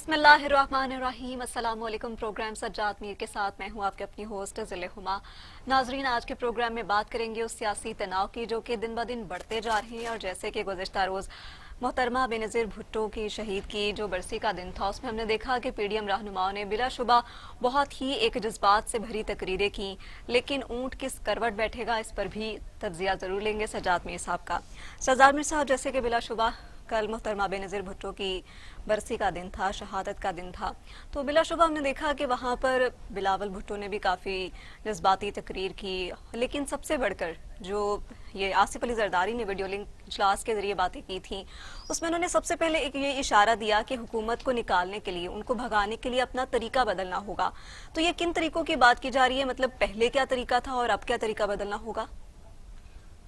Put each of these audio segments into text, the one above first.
بسم اللہ الرحمن الرحیم۔ السلام علیکم۔ پروگرام سجاد میر کے ساتھ میں ہوں آپ کے اپنی ہوسٹ ذل ہما۔ ناظرین، آج کے پروگرام میں بات کریں گے اس سیاسی تناؤ کی جو کہ دن بدن بڑھتے جا رہے ہیں، اور جیسے کہ گزشتہ روز محترمہ بینظیر بھٹو کی شہید کی جو برسی کا دن تھا، اس میں ہم نے دیکھا کہ پی ڈی ایم رہنماؤں نے بلا شبہ بہت ہی ایک جذبات سے بھری تقریریں کی، لیکن اونٹ کس کروٹ بیٹھے گا اس پر بھی تجزیہ ضرور لیں گے سجاد میر صاحب کا۔ سجاد میر صاحب، جیسے کہ بلا شبہ کل محترمہ بینظیر بھٹو کی برسی کا دن تھا، شہادت کا دن تھا، تو بلا شبہ ہم نے دیکھا کہ وہاں پر بلاول بھٹو نے بھی کافی جذباتی تقریر کی، لیکن سب سے بڑھ کر جو یہ آصف علی زرداری نے ویڈیو لنک اجلاس کے ذریعے باتیں کی تھیں، اس میں انہوں نے سب سے پہلے ایک یہ اشارہ دیا کہ حکومت کو نکالنے کے لیے، ان کو بھگانے کے لیے اپنا طریقہ بدلنا ہوگا۔ تو یہ کن طریقوں کی بات کی جا رہی ہے؟ مطلب پہلے کیا طریقہ تھا اور اب کیا طریقہ بدلنا ہوگا؟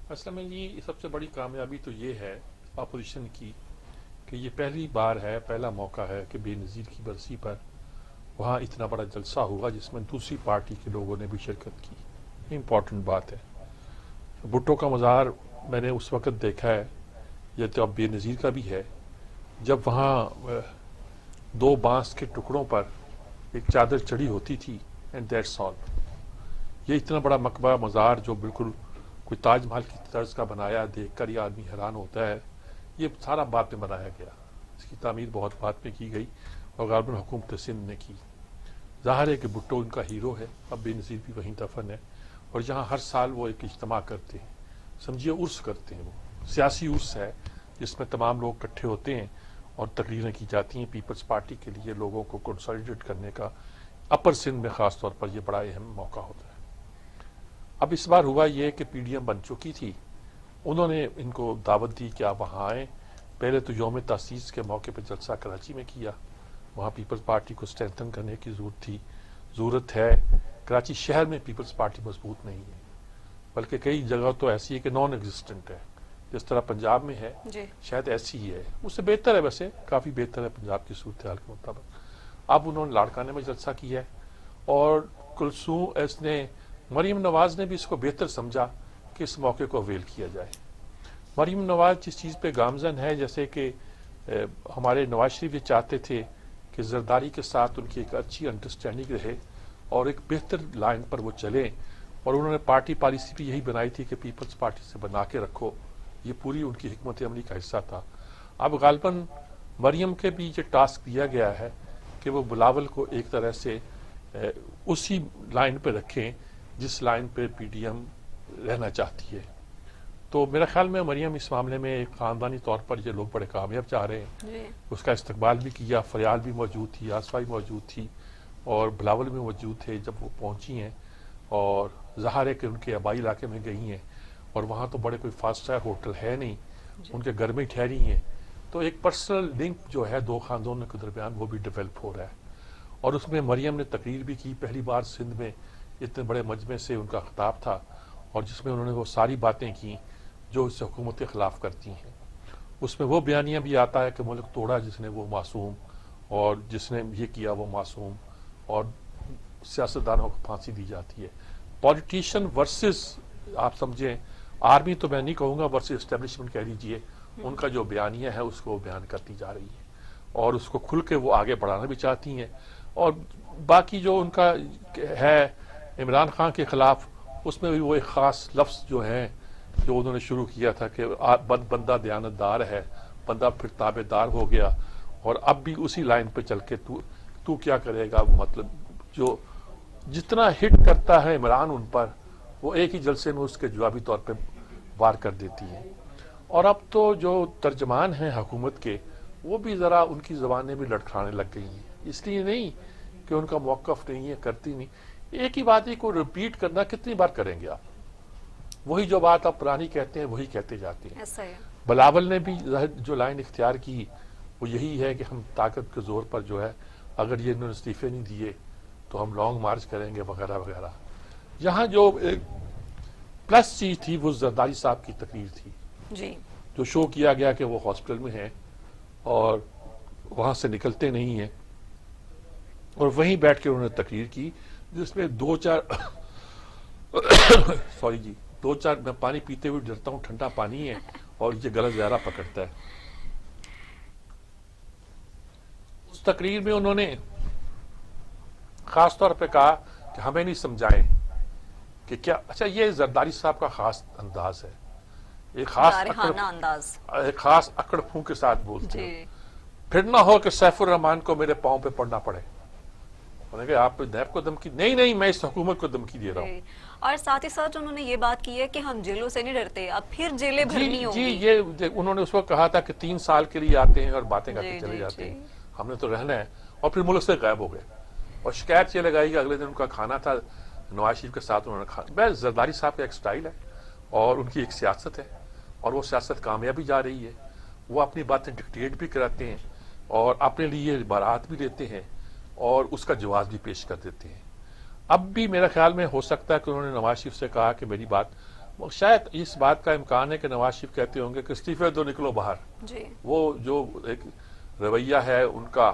اصل میں یہ سب سے بڑی کامیابی تو یہ ہے اپوزیشن کی کہ یہ پہلی بار ہے، پہلا موقع ہے کہ بے نظیر کی برسی پر وہاں اتنا بڑا جلسہ ہوگا جس میں دوسری پارٹی کے لوگوں نے بھی شرکت کی۔ یہ امپورٹنٹ بات ہے۔ بھٹو کا مزار میں نے اس وقت دیکھا ہے، یہ تو اب بے نظیر کا بھی ہے، جب وہاں دو بانس کے ٹکڑوں پر ایک چادر چڑھی ہوتی تھی، اینڈ دیٹس آل۔ یہ اتنا بڑا مقبرہ مزار جو بالکل کوئی تاج محل کی طرز کا بنایا، دیکھ کر یہ آدمی حیران ہوتا ہے۔ یہ سارا بعد میں بنایا گیا، اس کی تعمیر بہت بعد میں کی گئی اور غالباً حکومت سندھ نے کی۔ ظاہر ہے کہ بھٹو ان کا ہیرو ہے، اب بے نظیر بھی وہیں دفن ہے، اور جہاں ہر سال وہ ایک اجتماع کرتے ہیں، سمجھیے عرس کرتے ہیں، وہ سیاسی عرس ہے جس میں تمام لوگ اکٹھے ہوتے ہیں اور تقریریں کی جاتی ہیں پیپلز پارٹی کے لیے، لوگوں کو کنسالیڈیٹ کرنے کا۔ اپر سندھ میں خاص طور پر یہ بڑا اہم موقع ہوتا ہے۔ اب اس بار ہوا یہ کہ پی ڈی ایم بن چکی تھی، انہوں نے ان کو دعوت دی کہ آپ وہاں آئیں۔ پہلے تو یوم تاسیس کے موقع پہ جلسہ کراچی میں کیا، وہاں پیپلز پارٹی کو اسٹرینتھن کرنے کی ضرورت ہے۔ کراچی شہر میں پیپلز پارٹی مضبوط نہیں ہے، بلکہ کئی جگہ تو ایسی ہے کہ نان ایگزسٹنٹ ہے، جس طرح پنجاب میں ہے، جی شاید ایسی ہی ہے، اس سے بہتر ہے، ویسے کافی بہتر ہے پنجاب کی صورتحال کے مطابق۔ اب انہوں نے لاڑکانے میں جلسہ کیا ہے، اور مریم نواز نے بھی اس کو بہتر سمجھا کہ اس موقع کو اویل کیا جائے۔ مریم نواز جس چیز پہ گامزن ہے، جیسے کہ ہمارے نواز شریف یہ چاہتے تھے کہ زرداری کے ساتھ ان کی ایک اچھی انڈرسٹینڈنگ رہے اور ایک بہتر لائن پر وہ چلیں، اور انہوں نے پارٹی پالیسی بھی یہی بنائی تھی کہ پیپلز پارٹی سے بنا کے رکھو، یہ پوری ان کی حکمت عملی کا حصہ تھا۔ اب غالباً مریم کے بھی یہ ٹاسک دیا گیا ہے کہ وہ بلاول کو ایک طرح سے اسی لائن پہ رکھیں جس لائن پہ پی ڈی ایم رہنا چاہتی ہے۔ تو میرا خیال میں مریم اس معاملے میں ایک خاندانی طور پر یہ لوگ بڑے کامیاب چاہ رہے ہیں۔ جی اس کا استقبال بھی کیا، فریال بھی موجود تھی، آصفہ بھی موجود تھی، اور بلاول بھی موجود تھے جب وہ پہنچی ہیں، اور ظاہر ہے کہ ان کے آبائی علاقے میں گئی ہیں، اور وہاں تو بڑے کوئی 5 اسٹار ہوٹل ہے نہیں، ان کے گھر میں ٹھہری ہیں، تو ایک پرسنل لنک جو ہے دو خاندانوں کے درمیان وہ بھی ڈیولپ ہو رہا ہے۔ اور اس میں مریم نے تقریر بھی کی، پہلی بار سندھ میں اتنے بڑے مجمع سے ان کا خطاب تھا، اور جس میں انہوں نے وہ ساری باتیں کی جو اس سے حکومت کے خلاف کرتی ہیں۔ اس میں وہ بیانیہ بھی آتا ہے کہ ملک توڑا جس نے وہ معصوم، اور جس نے یہ کیا وہ معصوم، اور سیاستدانوں کو پھانسی دی جاتی ہے۔ پولیٹیشین ورسز، آپ سمجھیں آرمی تو میں نہیں کہوں گا، ورسز اسٹیبلشمنٹ کہہ لیجیے، ان کا جو بیانیہ ہے اس کو بیان کرتی جا رہی ہے، اور اس کو کھل کے وہ آگے بڑھانا بھی چاہتی ہیں۔ اور باقی جو ان کا ہے عمران خان کے خلاف، اس میں بھی وہ ایک خاص لفظ جو ہیں جو انہوں نے شروع کیا تھا کہ بندہ دیانت دار ہے، بندہ پھر تابع دار ہو گیا، اور اب بھی اسی لائن پہ چل کے تو کیا کرے گا، مطلب جو جتنا ہٹ کرتا ہے عمران ان پر، وہ ایک ہی جلسے میں اس کے جوابی طور پہ وار کر دیتی ہے۔ اور اب تو جو ترجمان ہیں حکومت کے، وہ بھی ذرا ان کی زبانیں بھی لڑکھڑانے لگ گئی ہیں، اس لیے نہیں کہ ان کا موقف نہیں ہے، کرتی نہیں، ایک ہی بات ہی کو ریپیٹ کرنا کتنی بار کریں گے آپ؟ وہی جو بات آپ پرانی کہتے ہیں وہی کہتے جاتے ہیں۔ ایسا ہے۔ بلاول نے بھی جو لائن اختیار کی وہ یہی ہے کہ ہم طاقت کے زور پر جو ہے، اگر یہ انہوں نے استعفے نہیں دیے تو ہم لانگ مارچ کریں گے وغیرہ وغیرہ۔ یہاں جو ایک پلس چیز تھی وہ زرداری صاحب کی تقریر تھی، جی جو شو کیا گیا کہ وہ ہاسپٹل میں ہیں اور وہاں سے نکلتے نہیں ہیں، اور وہیں بیٹھ کے انہوں نے تقریر کی جس میں دو چار میں پانی پیتے ہوئے ڈرتا ہوں، ٹھنڈا پانی ہے اور یہ گلا زہرا پکڑتا ہے۔ اس تقریر میں انہوں نے خاص طور پہ کہا کہ ہمیں نہیں سمجھائیں کہ کیا. اچھا یہ زرداری صاحب کا خاص انداز ہے, ایک خاص اکڑ پھوں کے ساتھ بولتے ہیں. پھر نہ ہو کہ سیف الرحمان کو میرے پاؤں پہ پڑنا پڑے. انہوں نے کہا آپ نیب کو دھمکی, نہیں میں اس حکومت کو دھمکی دے رہا ہوں. اور ساتھ ہی ساتھ انہوں نے یہ بات کی ہے کہ ہم جیلوں سے نہیں ڈرتے, اب پھر جیلیں بھرنی ہوں گی. جی یہ انہوں نے اس وقت کہا تھا کہ 3 سال کے لیے آتے ہیں اور باتیں کر کے چلے جاتے ہیں, ہم نے تو رہنا ہے, اور پھر ملک سے غائب ہو گئے. اور شکایت یہ لگائی کہ اگلے دن ان کا کھانا تھا نواز شریف کے ساتھ, انہوں نے کھانا. بس زرداری صاحب کا ایک سٹائل ہے اور ان کی ایک سیاست ہے, اور وہ سیاست کامیابی جا رہی ہے. وہ اپنی باتیں ڈکٹیٹ بھی کراتے ہیں اور اپنے لیے عبارات بھی لیتے ہیں اور اس کا جواز بھی پیش کر دیتے ہیں. اب بھی میرا خیال میں ہو سکتا ہے کہ انہوں نے نواز شریف سے کہا کہ میری بات, شاید اس بات کا امکان ہے کہ نواز شریف کہتے ہوں گے کہ استعفے دو, نکلو باہر. وہ جو ایک رویہ ہے ان کا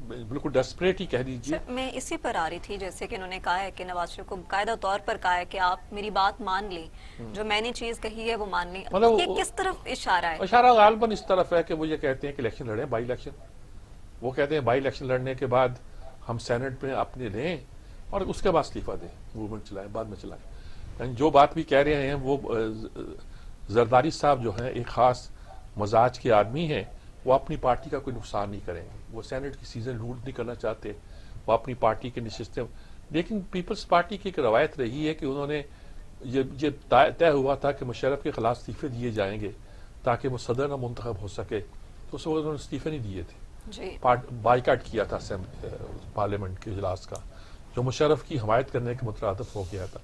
بالکل ڈیسپریٹ ہی کہہ دیجیے. میں اسی پر آ رہی تھی, جیسے کہ انہوں نے کہا ہے کہ نواز شریف کو باقاعدہ طور پر کہا ہے کہ آپ میری بات مان لیں, جو میں نے چیز کہی ہے وہ مان لیں. یہ کس طرف اشارہ ہے؟ اشارہ غالباً اس طرف ہے کہ وہ یہ کہتے ہیں کہ الیکشن لڑیں, بائی الیکشن. وہ کہتے ہیں بائی الیکشن لڑنے کے بعد ہم سینٹ میں اپنے لیں اور اس کے بعد استعفیٰ دیں, موومنٹ چلائیں, بعد میں چلائیں. یعنی جو بات بھی کہہ رہے ہیں وہ زرداری صاحب جو ہیں ایک خاص مزاج کے آدمی ہیں, وہ اپنی پارٹی کا کوئی نقصان نہیں کریں گے. وہ سینٹ کی سیزن لوٹ نہیں کرنا چاہتے, وہ اپنی پارٹی کے نشستیں. لیکن پیپلز پارٹی کی ایک روایت رہی ہے کہ انہوں نے یہ طے ہوا تھا کہ مشرف کے خلاف استعفے دیے جائیں گے تاکہ وہ صدر نہ منتخب ہو سکے, تو اس وقت انہوں نے استعفے نہیں دیے تھے. بائیکاٹ کیا تھا پارلیمنٹ کے اجلاس کا, جو مشرف کی حمایت کرنے کے مترادف ہو گیا تھا.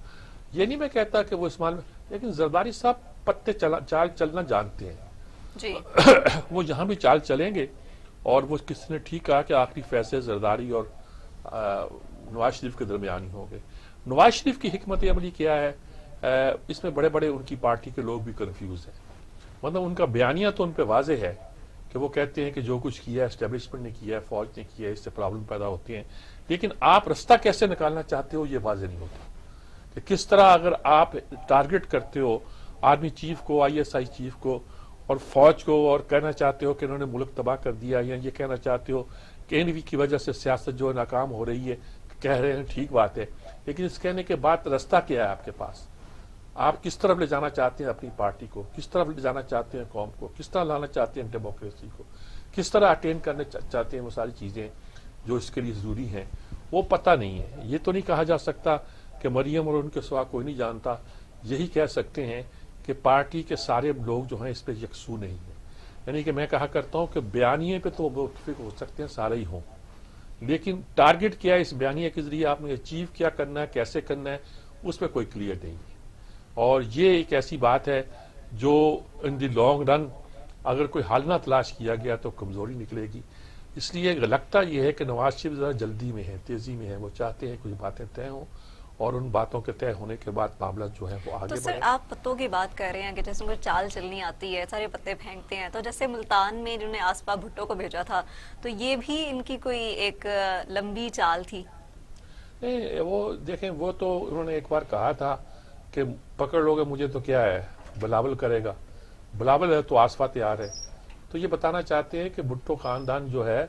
یہ نہیں میں کہتا کہ وہ اسمال میں, لیکن زرداری صاحب پتے چال چلنا جانتے ہیں. وہ جہاں بھی چال چلیں گے, اور وہ کسی نے ٹھیک کہا کہ آخری فیصلے زرداری اور نواز شریف کے درمیان ہی ہوں گے. نواز شریف کی حکمت عملی کیا ہے, اس میں بڑے بڑے ان کی پارٹی کے لوگ بھی کنفیوز ہیں. مطلب ان کا بیانیہ تو ان پہ واضح ہے کہ وہ کہتے ہیں کہ جو کچھ کیا ہے اسٹیبلشمنٹ نے کیا ہے, فوج نے کیا ہے, اس سے پرابلم پیدا ہوتی ہیں. لیکن آپ رستہ کیسے نکالنا چاہتے ہو یہ واضح نہیں ہوتا, کہ کس طرح اگر آپ ٹارگٹ کرتے ہو آرمی چیف کو, ISI چیف کو اور فوج کو, اور کہنا چاہتے ہو کہ انہوں نے ملک تباہ کر دیا, یا یہ کہنا چاہتے ہو کہ NV کی وجہ سے سیاست جو ناکام ہو رہی ہے, کہہ رہے ہیں ٹھیک بات ہے, لیکن اس کہنے کے بعد رستہ کیا ہے آپ کے پاس؟ آپ کس طرف لے جانا چاہتے ہیں اپنی پارٹی کو, کس طرف لے جانا چاہتے ہیں قوم کو, کس طرح لانا چاہتے ہیں ڈیموکریسی کو, کس طرح اٹین کرنے چاہتے ہیں وہ ساری چیزیں جو اس کے لیے ضروری ہیں, وہ پتہ نہیں ہے. یہ تو نہیں کہا جا سکتا کہ مریم اور ان کے سوا کوئی نہیں جانتا. یہی کہہ سکتے ہیں کہ پارٹی کے سارے لوگ جو ہیں اس پہ یکسو نہیں ہیں. یعنی کہ میں کہا کرتا ہوں کہ بیانیے پہ تو متفق ہو سکتے ہیں سارے ہی ہوں, لیکن ٹارگٹ کیا ہے اس بیانیے کے ذریعے آپ نے اچیو کیا کرنا ہے, کیسے کرنا ہے, اس پہ کوئی کلیئر نہیں ہے. اور یہ ایک ایسی بات ہے جو ان دی لانگ رن اگر کوئی حل نہ تلاش کیا گیا تو کمزوری نکلے گی. اس لیے لگتا یہ ہے کہ نواز شریف ذرا جلدی میں ہے, تیزی میں ہے. وہ چاہتے ہیں کچھ باتیں طے ہوں اور ان باتوں کے طے ہونے کے بعد معاملہ جو ہے وہ آگے بڑھے. تو سر آپ پتوں کی بات کر رہے ہیں کہ جیسے ان کو چال چلنی آتی ہے, سارے پتے پھینکتے ہیں, تو جیسے ملتان میں جنہوں نے آسپا بھٹو کو بھیجا تھا تو یہ بھی ان کی کوئی ایک لمبی چال تھی؟ نہیں, وہ دیکھیں, وہ تو انہوں نے ایک بار کہا تھا کہ پکڑ لو گے مجھے تو کیا ہے, بلاول کرے گا. بلاول ہے تو آسفا تیار ہے. تو یہ بتانا چاہتے ہیں کہ بھٹو خاندان جو ہے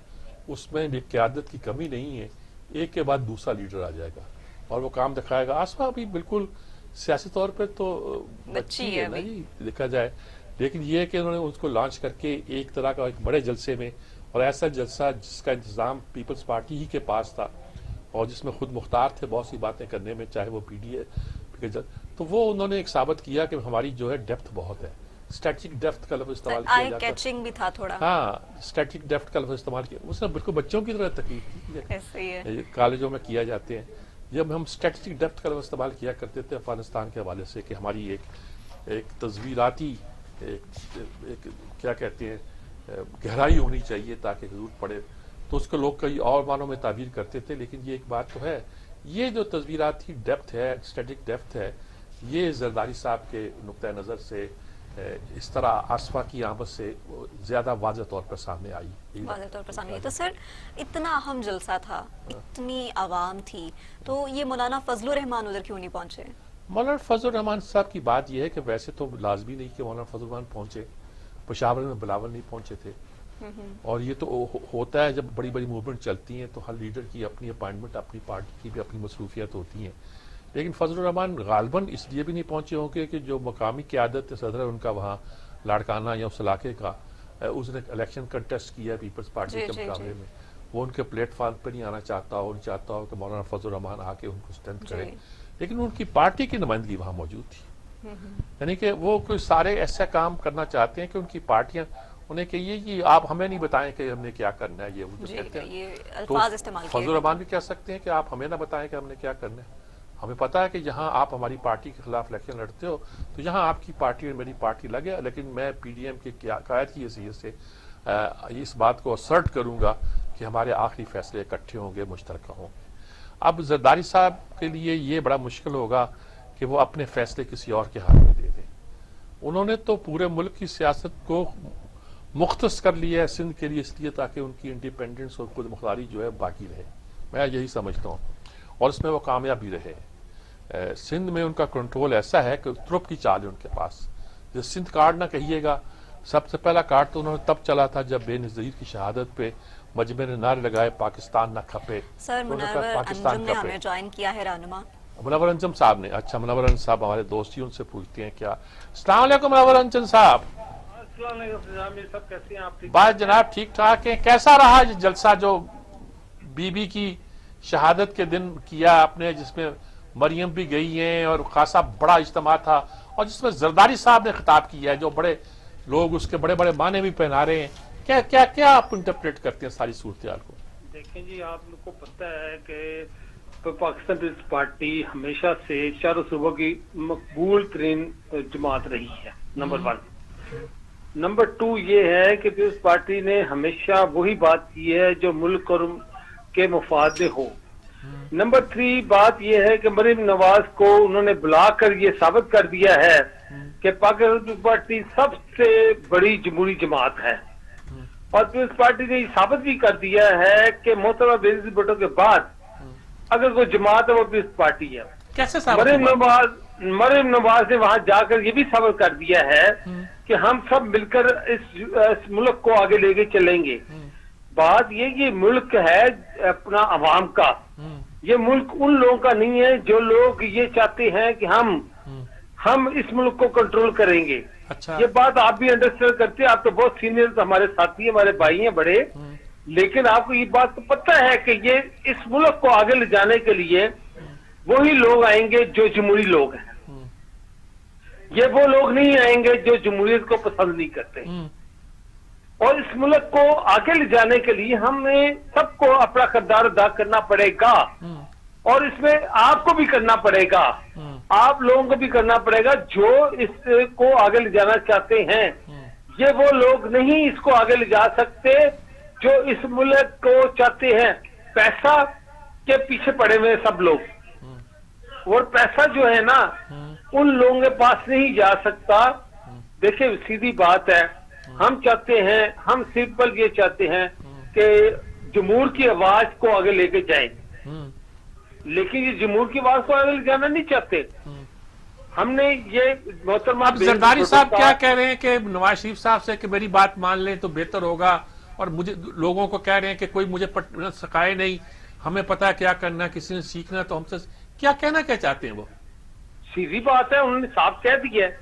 اس میں قیادت کی کمی نہیں ہے, ایک کے بعد دوسرا لیڈر آ جائے گا اور وہ کام دکھائے گا. آسفا بھی بالکل سیاسی طور پہ تو بچی ہے نا جی, دیکھا جائے, لیکن یہ کہ انہوں نے اس کو لانچ کر کے ایک طرح کا ایک بڑے جلسے میں, اور ایسا جلسہ جس کا انتظام پیپلز پارٹی ہی کے پاس تھا اور جس میں خود مختار تھے بہت سی باتیں کرنے میں, چاہے وہ PDA, تو وہ انہوں نے ایک ثابت کیا کہ ہماری جو ہے ڈیپتھ بہت ہے. اسٹریٹجک ڈیپتھ کا لفظ استعمال کیا جاتا ہے, کیچنگ بھی تھا تھوڑا. ہاں, اسٹریٹجک ڈیپتھ کا لفظ استعمال کیا, اس نے بالکل بچوں کی طرح تقریر کی, کالجوں میں کیا جاتے ہیں. جب ہم اسٹریٹجک ڈیپتھ کا لفظ استعمال کیا کرتے تھے افغانستان کے حوالے سے کہ ہماری ایک تصویراتی کیا کہتے ہیں گہرائی ہونی چاہیے تاکہ ضرورت پڑے, تو اس کو لوگ کئی اور معنوں میں تعبیر کرتے تھے. لیکن یہ ایک بات تو ہے, یہ جو تصویراتی ڈیپتھ ہے, اسٹریٹجک ڈیپتھ ہے, یہ زرداری صاحب کے نقطہ نظر سے اس طرح آسفا کی آمد سے زیادہ واضح طور پر سامنے آئی. واضح طور پر سامنے آئی. تو سر اتنا اہم جلسہ تھا, اتنی عوام تھی, تو یہ مولانا فضل الرحمان ادھر کیوں نہیں پہنچے؟ مولانا فضل الرحمان صاحب کی بات یہ ہے کہ ویسے تو لازمی نہیں کہ مولانا فضل الرحمان پہنچے, پشاور میں بلاول نہیں پہنچے تھے, اور یہ تو ہوتا ہے جب بڑی بڑی موومنٹ چلتی ہیں تو ہر لیڈر کی اپنی اپائنٹمنٹ، اپنی پارٹی کی بھی اپنی مصروفیات ہوتی ہیں. لیکن فضل الرحمان غالباً اس لیے بھی نہیں پہنچے ہوں گے کہ جو مقامی قیادت صدر ہے ان کا وہاں لاڑکانہ یا اس علاقے کا، اس نے الیکشن کنٹیسٹ کیا ہے پیپلز پارٹی کے مقابلے میں، وہ ان کے پلیٹ فارم پہ نہیں آنا چاہتا ہو، نہیں چاہتا ہو کہ مولانا فضل الرحمان آ کے ان کو اسٹرینتھ کرے. لیکن ان کی پارٹی کی نمائندگی وہاں موجود تھی. یعنی کہ وہ کوئی سارے ایسا کام کرنا چاہتے ہیں کہ ان کی پارٹیاں انہیں کہیے کہ آپ ہمیں نہیں بتائیں کہ ہم نے کیا کرنا ہے، یہ وہ جو کہتے ہیں. تو فضل الرحمان بھی کہہ سکتے ہیں کہ آپ ہمیں نہ بتائیں کہ ہم نے کیا کرنا ہے. ہمیں پتا ہے کہ جہاں آپ ہماری پارٹی کے خلاف الیکشن لڑتے ہو تو یہاں آپ کی پارٹی اور میری پارٹی لگے، لیکن میں پی ڈی ایم کے قائد کی حیثیت سے اس بات کو اسرٹ کروں گا کہ ہمارے آخری فیصلے اکٹھے ہوں گے، مشترکہ ہوں گے. اب زرداری صاحب کے لیے یہ بڑا مشکل ہوگا کہ وہ اپنے فیصلے کسی اور کے ہاتھ میں دے دیں. انہوں نے تو پورے ملک کی سیاست کو مختص کر لیا ہے سندھ کے لیے، اس لیے تاکہ ان کی انڈیپینڈنس اور خود مختاری جو ہے باقی رہے. میں یہی سمجھتا ہوں اور اس میں وہ کامیاب بھی رہے. سندھ میں ان کا کنٹرول ایسا ہے کہ ترپ کی چال ہے ان کے پاس. جب سندھ کارڈ نہ کہیے گا، سب سے پہلا کارڈ تو انہوں نے تب چلا تھا جب بے نظیر کی شہادت پہ مجمع نے نعرے لگائے پاکستان نہ کھپے. سر منور انجم نے ہمیں جوائن کیا ہے رہنما. منور انجم صاحب نے، اچھا منور انجم صاحب ہمارے دوست ہی، ان سے پوچھتے ہیں کیا. السلام علیکم منور انجم صاحب. السلام علیکم سب، کیسے ہیں آپ؟ بات جناب ٹھیک ٹھاک ہیں. کیسا رہا یہ جلسہ جو بی بی کی شہادت کے دن کیا آپ نے، جس میں مریم بھی گئی ہیں اور خاصا بڑا اجتماع تھا، اور جس میں زرداری صاحب نے خطاب کیا ہے، جو بڑے لوگ اس کے بڑے بڑے معنی بھی پہنا رہے ہیں. کیا کیا کیا آپ انٹرپریٹ کرتے ہیں ساری صورتحال کو؟ دیکھیں جی، آپ لوگ کو پتہ ہے کہ پاکستان پیپلز پارٹی ہمیشہ سے چاروں صوبوں کی مقبول ترین جماعت رہی ہے، نمبر 1. نمبر 2 یہ ہے کہ پیپلز پارٹی نے ہمیشہ وہی بات کی ہے جو ملک اور کے مفاد میں ہو. نمبر 3 بات یہ ہے کہ مریم نواز کو انہوں نے بلا کر یہ ثابت کر دیا ہے کہ پاکستان پیپلز پارٹی سب سے بڑی جمہوری جماعت ہے. اور پیپلز پارٹی نے یہ ثابت بھی کر دیا ہے کہ محترمہ بینظیر بھٹو کے بعد اگر کوئی جماعت ہے وہ پیپلز پارٹی ہے. کیسے مریم نواز نے وہاں جا کر یہ بھی ثابت کر دیا ہے کہ ہم سب مل کر اس ملک کو آگے لے کے چلیں گے. بات یہ ملک ہے اپنا عوام کا، یہ ملک ان لوگوں کا نہیں ہے جو لوگ یہ چاہتے ہیں کہ ہم اس ملک کو کنٹرول کریں گے. یہ بات آپ بھی انڈرسٹینڈ کرتے ہیں، آپ تو بہت سینئر ہمارے ساتھی ہیں، ہمارے بھائی ہیں بڑے. لیکن آپ کو یہ بات تو پتہ ہے کہ یہ اس ملک کو آگے لے جانے کے لیے وہی لوگ آئیں گے جو جمہوری لوگ ہیں. یہ وہ لوگ نہیں آئیں گے جو جمہوریت کو پسند نہیں کرتے. اور اس ملک کو آگے لے جانے کے لیے ہمیں سب کو اپنا کردار ادا کرنا پڑے گا، اور اس میں آپ کو بھی کرنا پڑے گا، آپ لوگوں کو بھی کرنا پڑے گا جو اس کو آگے لے جانا چاہتے ہیں. یہ وہ لوگ نہیں اس کو آگے لے جا سکتے جو اس ملک کو چاہتے ہیں. پیسہ کے پیچھے پڑے ہوئے سب لوگ، اور پیسہ جو ہے نا ان لوگوں کے پاس نہیں جا سکتا. دیکھیں سیدھی بات ہے، ہم چاہتے ہیں، ہم سمپل یہ چاہتے ہیں کہ جمہور کی آواز کو آگے لے کے جائیں، لیکن یہ جمہور کی آواز کو آگے لے جانا نہیں چاہتے. ہم نے یہ محترمہ زرداری صاحب کیا کہہ رہے ہیں کہ نواز شریف صاحب سے کہ میری بات مان لیں تو بہتر ہوگا، اور مجھے لوگوں کو کہہ رہے ہیں کہ کوئی مجھے سکھائے نہیں، ہمیں پتا کیا کرنا، کسی نے سیکھنا تو ہم سے. کیا کہنا کیا چاہتے ہیں وہ؟ سیدھی بات ہے، انہوں نے صاف کہہ دیا ہے،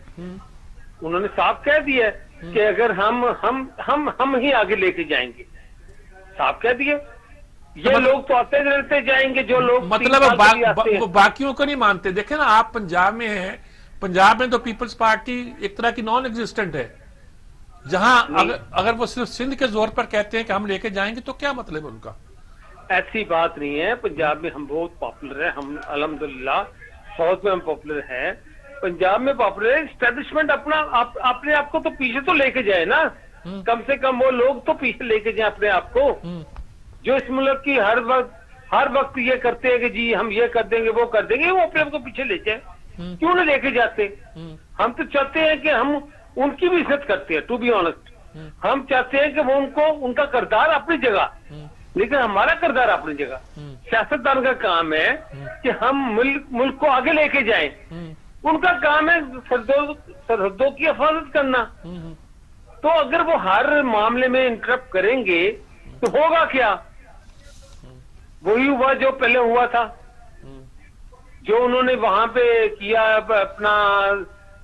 انہوں نے صاف کہہ دیا ہے کہ اگر ہم ہی آگے لے کے جائیں گے. صاف کہہ دیا. یہ لوگ تو آتے رہتے جائیں گے جو لوگ مطلب وہ باقیوں کو نہیں مانتے. دیکھیں نا، آپ پنجاب میں ہیں، پنجاب میں تو پیپلز پارٹی ایک طرح کی نان ایگزسٹنٹ ہے، جہاں اگر وہ صرف سندھ کے زور پر کہتے ہیں کہ ہم لے کے جائیں گے تو کیا مطلب ہے ان کا؟ ایسی بات نہیں ہے. پنجاب میں ہم بہت پاپولر ہیں، ہم الحمدللہ ساؤتھ میں ہم پاپولر ہیں، پنجاب میں پاپولر ہے. اسٹیبلشمنٹ اپنے آپ کو تو پیچھے تو لے کے جائے نا، کم سے کم وہ لوگ تو پیچھے لے کے جائیں اپنے آپ کو جو اس ملک کی ہر وقت یہ کرتے ہیں کہ جی ہم یہ کر دیں گے وہ کر دیں گے. وہ اپنے آپ کو پیچھے لے جائیں، کیوں نہیں لے کے جاتے؟ ہم تو چاہتے ہیں کہ ہم ان کی بھی عزت کرتے ہیں. ٹو بی آنےسٹ ہم چاہتے ہیں کہ وہ ان کا کردار اپنی جگہ، لیکن ہمارا کردار اپنی جگہ. سیاستدان کا کام ہے کہ ہم ملک کو آگے لے کے جائیں، ان کا کام ہے سرحدوں کی حفاظت کرنا. تو اگر وہ ہر معاملے میں انٹرپٹ کریں گے تو ہوگا کیا؟ وہی ہوا جو پہلے ہوا تھا، جو انہوں نے وہاں پہ کیا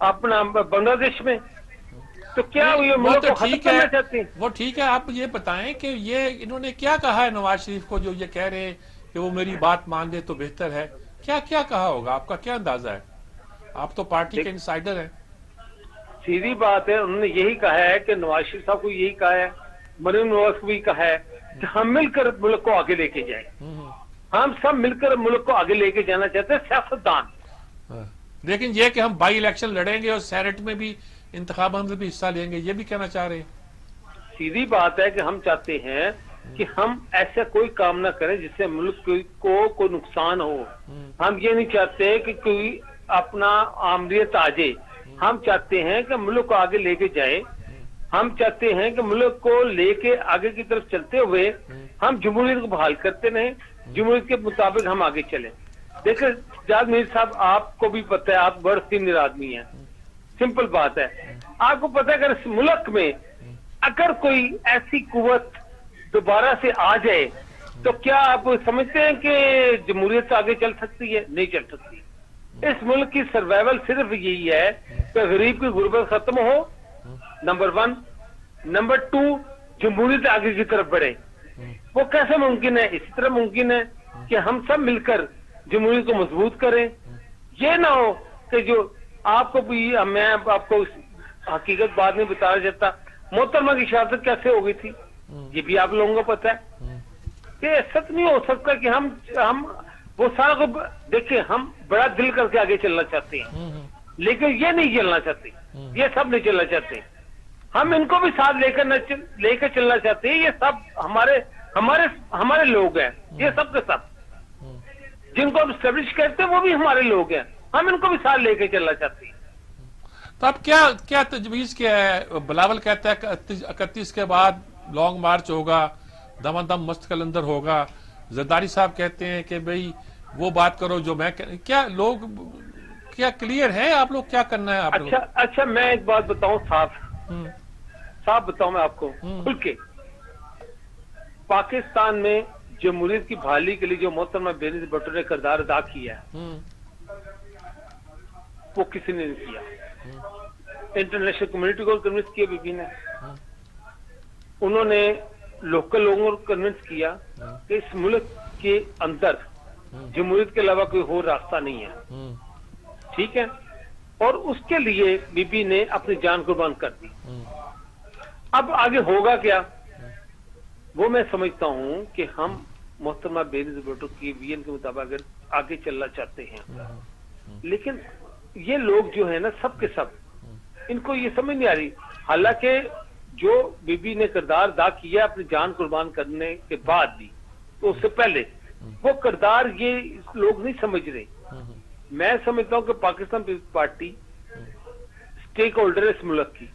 اپنا بنگلہ دیش میں. تو کیا یہ وہ ملک تو کو ختم ٹھیک ہے، کرنا چاہتے ہیں؟ وہ ٹھیک ہے. آپ یہ بتائیں کہ یہ انہوں نے کیا کہا ہے نواز شریف کو، جو یہ کہہ رہے ہیں کہ وہ میری بات مان دے تو بہتر ہے؟ کیا کیا کہا ہوگا؟ آپ کا کیا اندازہ ہے؟ آپ تو پارٹی کے انسائیڈر ہیں. سیدھی بات ہے، انہوں نے یہی کہا ہے کہ نواز شریف صاحب کو یہی کہا ہے، مریم نواز کو بھی کہا ہے کہ ہم مل کر ملک کو آگے لے کے جائیں. ہم سب مل کر ملک کو آگے لے کے جانا چاہتے ہیں، سیاستدان. لیکن یہ کہ ہم بائی الیکشن لڑیں گے اور سینٹ میں بھی انتخابات میں بھی حصہ لیں گے، یہ بھی کہنا چاہ رہے ہیں. سیدھی بات ہے کہ ہم چاہتے ہیں کہ ہم ایسا کوئی کام نہ کریں جس سے ملک کو کوئی نقصان ہو. ہم یہ نہیں چاہتے کہ کوئی اپنا آمریت آ جائے. ہم چاہتے ہیں کہ ملک کو آگے لے کے جائے. ہم چاہتے ہیں کہ ملک کو لے کے آگے کی طرف چلتے ہوئے ہم جمہوریت کو بحال کرتے رہیں، جمہوریت کے مطابق ہم آگے چلیں. دیکھیں جاز میر صاحب، آپ کو بھی پتہ ہے، آپ بڑے سینئر آدمی ہیں. سمپل بات ہے، آپ کو پتہ ہے اگر اس ملک میں اگر کوئی ایسی قوت دوبارہ سے آ جائے تو کیا آپ سمجھتے ہیں کہ جمہوریت آگے چل سکتی ہے؟ نہیں چل سکتی. اس ملک کی سروائیول صرف یہی ہے کہ غریب کی غربت ختم ہو، نمبر 1. نمبر 2، جمہوریت آگے کی طرف بڑھے. وہ کیسے ممکن ہے؟ اسی طرح ممکن ہے کہ ہم سب مل کر جمہوریت کو مضبوط کریں. یہ نہ ہو کہ جو آپ کو بھی، میں آپ کو حقیقت بات نہیں بتانا چاہتا، محترمہ کی شہادت کیسے ہو گئی تھی یہ بھی آپ لوگوں کو پتہ ہے. کہ ایسا نہیں ہو سکتا کہ ہم وہ سارا کو دیکھیں. ہم بڑا دل کر کے آگے چلنا چاہتے ہیں، لیکن یہ نہیں چلنا چاہتے، یہ سب نہیں چلنا چاہتے. ہم ان کو بھی ساتھ لے کر چلنا چاہتے ہیں. یہ سب ہمارے لوگ ہیں. یہ سب کے سب جن کو ہم اسٹیبلش کہتے ہیں وہ بھی ہمارے لوگ ہیں. ہم ان کو بھی ساتھ لے کے چلنا چاہتے ہیں. تو اب کیا تجویز کیا ہے؟ بلاول کہتا ہے کہ 31 کے بعد لانگ مارچ ہوگا، دم دم مست کلندر ہوگا. زرداری صاحب کہتے ہیں کہ بھئی وہ بات کرو جو میں کیا لوگ کیا کلیئر ہے؟ آپ لوگ کیا کرنا ہے؟ آپ لوگ اچھا میں ایک بات بتاؤں، صاف بتاؤں میں آپ کو کھل کے. پاکستان میں جمہوریت کی بحالی کے لیے جو محترمہ بینظیر بھٹو نے کردار ادا کیا ہے وہ کسی نے نہیں کیا. انٹرنیشنل کمیونٹی کو کنونس کیا بی بی نے. انہوں نے لوکل لوگوں کو کنونس کیا کہ اس ملک کے اندر جمہوریت کے علاوہ کوئی اور راستہ نہیں ہے. ٹھیک ہے، اور اس کے لیے بی بی نے اپنی جان قربان کر دی. اب آگے ہوگا کیا؟ وہ میں سمجھتا ہوں کہ ہم محترمہ بینظیر بھٹو کی ویژن کے مطابق اگر آگے چلنا چاہتے ہیں، لیکن یہ لوگ جو ہیں نا سب کے سب، ان کو یہ سمجھ نہیں آ رہی. حالانکہ جو بی بی نے کردار ادا کیا اپنی جان قربان کرنے کے بعد بھی، تو اس سے پہلے وہ کردار یہ لوگ نہیں سمجھ رہے. میں سمجھتا ہوں کہ پاکستان پیپلز پارٹی سٹیک ہولڈر ہے اس ملک کی،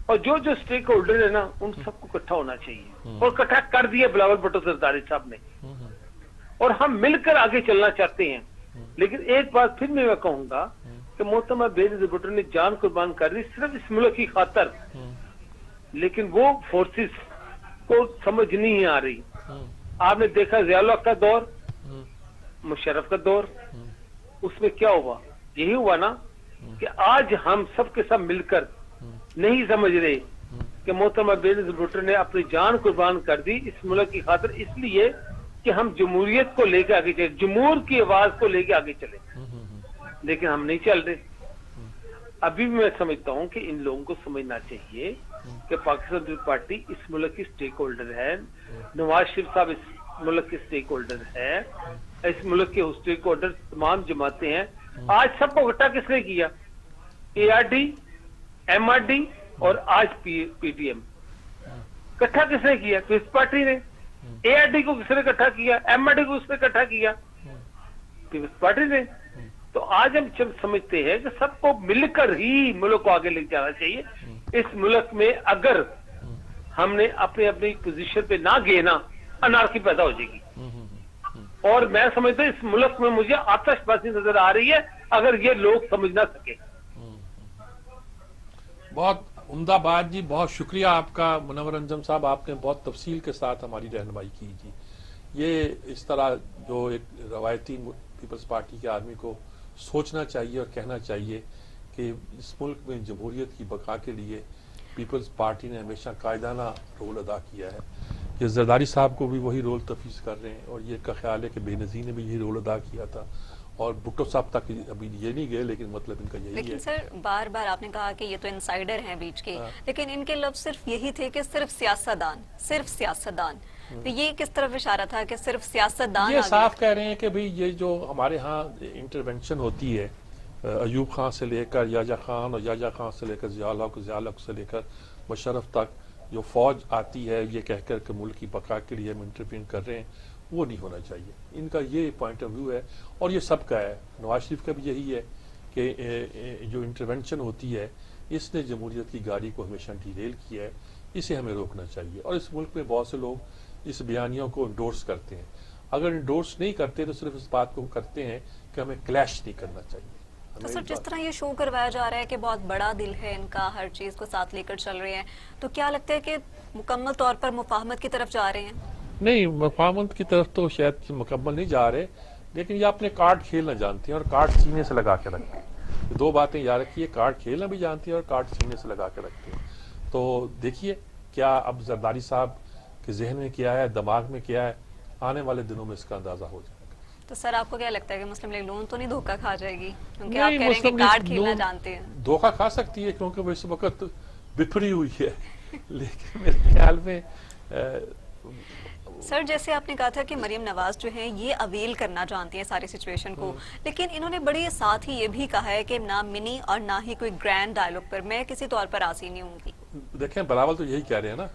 اور جو سٹیک ہولڈر ہے نا ان سب کو اکٹھا ہونا چاہیے، اور اکٹھا کر دیا بلاول بھٹو زرداری صاحب نے. اور ہم مل کر آگے چلنا چاہتے ہیں. لیکن ایک بات پھر میں کہوں گا کہ محترمہ بینظیر بھٹو نے جان قربان کر دی صرف اس ملک کی خاطر، لیکن وہ فورسز کو سمجھ نہیں آ رہی. آپ نے دیکھا ضیاء الحق کا دور، مشرف کا دور، اس میں کیا ہوا؟ یہی ہوا نا کہ آج ہم سب کے سب مل کر نہیں سمجھ رہے کہ محترمہ بینظیر بھٹو نے اپنی جان قربان کر دی اس ملک کی خاطر، اس لیے کہ ہم جمہوریت کو لے کے آگے چلے، جمہور کی آواز کو لے کے آگے چلے. لیکن ہم نہیں چل رہے. ابھی بھی میں سمجھتا ہوں کہ ان لوگوں کو سمجھنا چاہیے کہ پاکستان پیپلز پارٹی اس ملک کی سٹیک ہولڈر ہے. نواز شریف صاحب اس ملک کے سٹیک ہولڈر ہے. اس ملک کے سٹیک ہولڈر تمام جماعتیں ہیں. آج سب کو اکٹھا کس نے کیا؟ A R D, M R D اور آج پی ٹی ایم. اکٹھا کس نے کیا؟ پیپلز پارٹی نے. اے آر ڈی کو کس نے اکٹھا کیا؟ ایم آر ڈی کو کس نے اکٹھا کیا؟ پیپلز پارٹی نے. تو آج ہم سمجھتے ہیں کہ سب کو مل کر ہی ملک کو آگے لے جانا چاہیے. اس ملک میں اگر ہم نے اپنی پوزیشن پہ نہ گئے نا، انارکی پیدا ہو جائے گی. اور میں سمجھتا ہوں اس ملک میں مجھے آتش بازی نظر آ رہی ہے اگر یہ لوگ سمجھ نہ سکے. بہت عمدہ بات جی، بہت شکریہ آپ کا منور انجم صاحب، آپ نے بہت تفصیل کے ساتھ ہماری رہنمائی کی جی. یہ اس طرح جو ایک روایتی پیپلز پارٹی کے آدمی کو سوچنا چاہیے اور کہنا چاہیے کہ اس ملک میں جمہوریت کی بقا کے لیے پیپلز پارٹی نے ہمیشہ قائدانہ رول ادا کیا ہے. کہ زرداری صاحب کو بھی وہی رول تفویض کر رہے ہیں، اور یہ کا خیال ہے کہ بے نظیر نے بھی یہی رول ادا کیا تھا، اور بھٹو صاحب تک ابھی یہ نہیں گئے، لیکن مطلب ان کا یہی ہے. لیکن سر بار بار آپ نے کہا کہ یہ تو انسائیڈر ہیں بیچ کے، لیکن ان کے لفظ صرف یہی تھے کہ صرف سیاستدان. تو یہ کس طرف اشارہ تھا کہ صرف سیاستدان؟ یہ صاف کہہ رہے ہیں کہ بھئی یہ جو ہمارے ہاں انٹرونشن ہوتی ہے ایوب خان سے لے کر یاجا خان، اور یاجا خان سے لے کر ضیاء الحق سے لے کر مشرف تک جو فوج آتی ہے یہ کہہ کر کہ ملک کی بقا کے لیے ہم انٹرفین کر رہے ہیں، وہ نہیں ہونا چاہیے. ان کا یہ پوائنٹ آف ویو ہے، اور یہ سب کا ہے. نواز شریف کا بھی یہی ہے کہ جو انٹرونشن ہوتی ہے اس نے جمہوریت کی گاڑی کو ہمیشہ ڈیریل کیا ہے، اسے ہمیں روکنا چاہیے. اور اس ملک میں بہت سے لوگ اس بیانیوں کو انڈورس کرتے ہیں. اگر انڈورس نہیں کرتے تو صرف اس بات کو کرتے ہیں کہ ہمیں کلیش نہیں کرنا چاہیے. تو سر جس طرح یہ شو کروایا جا رہا ہے کہ بہت بڑا دل ہے ان کا، ہر چیز کو ساتھ لے کر چل رہے ہیں، تو کیا لگتا ہے کہ مکمل طور پر مفاہمت کی طرف جا رہے ہیں؟ نہیں، مفاہمت کی طرف تو شاید مکمل نہیں جا رہے، لیکن یہ اپنے کارڈ کھیلنا جانتے ہیں اور کارڈ سینے سے لگا کے رکھتے ہیں. یہ دو باتیں یاد رکھیے، کارڈ کھیلنا بھی جانتے ہیں اور کارڈ سینے سے لگا کے رکھتے ہیں. تو دیکھیے کیا اب زرداری صاحب کے ذہن میں کیا ہے، دماغ میں کیا ہے، آنے والے دنوں میں اس کا اندازہ ہو جائے گا. تو سر آپ کو کیا لگتا ہے کہ مسلم لیگ نون تو نہیں دھوکہ کھا جائے گی؟ کیونکہ آپ کہہ رہے ہیں کہ کارڈ کھیلنا جانتے ہیں. دھوکہ کھا سکتی ہے کیونکہ وہ اس وقت بپھری ہوئی ہے، لیکن میرے خیال میں سر جیسے آپ نے کہا تھا کہ مریم نواز جو ہیں یہ اویل کرنا جانتی ہیں ساری سچویشن کو، لیکن انہوں نے بڑی ساتھ ہی یہ بھی کہا ہے کہ نہ منی اور نہ ہی کوئی گرینڈ ڈائلاگ پر میں کسی طور پر راضی نہیں ہوں گی. دیکھیں بلاول تو یہی کہہ رہے ہیں نا،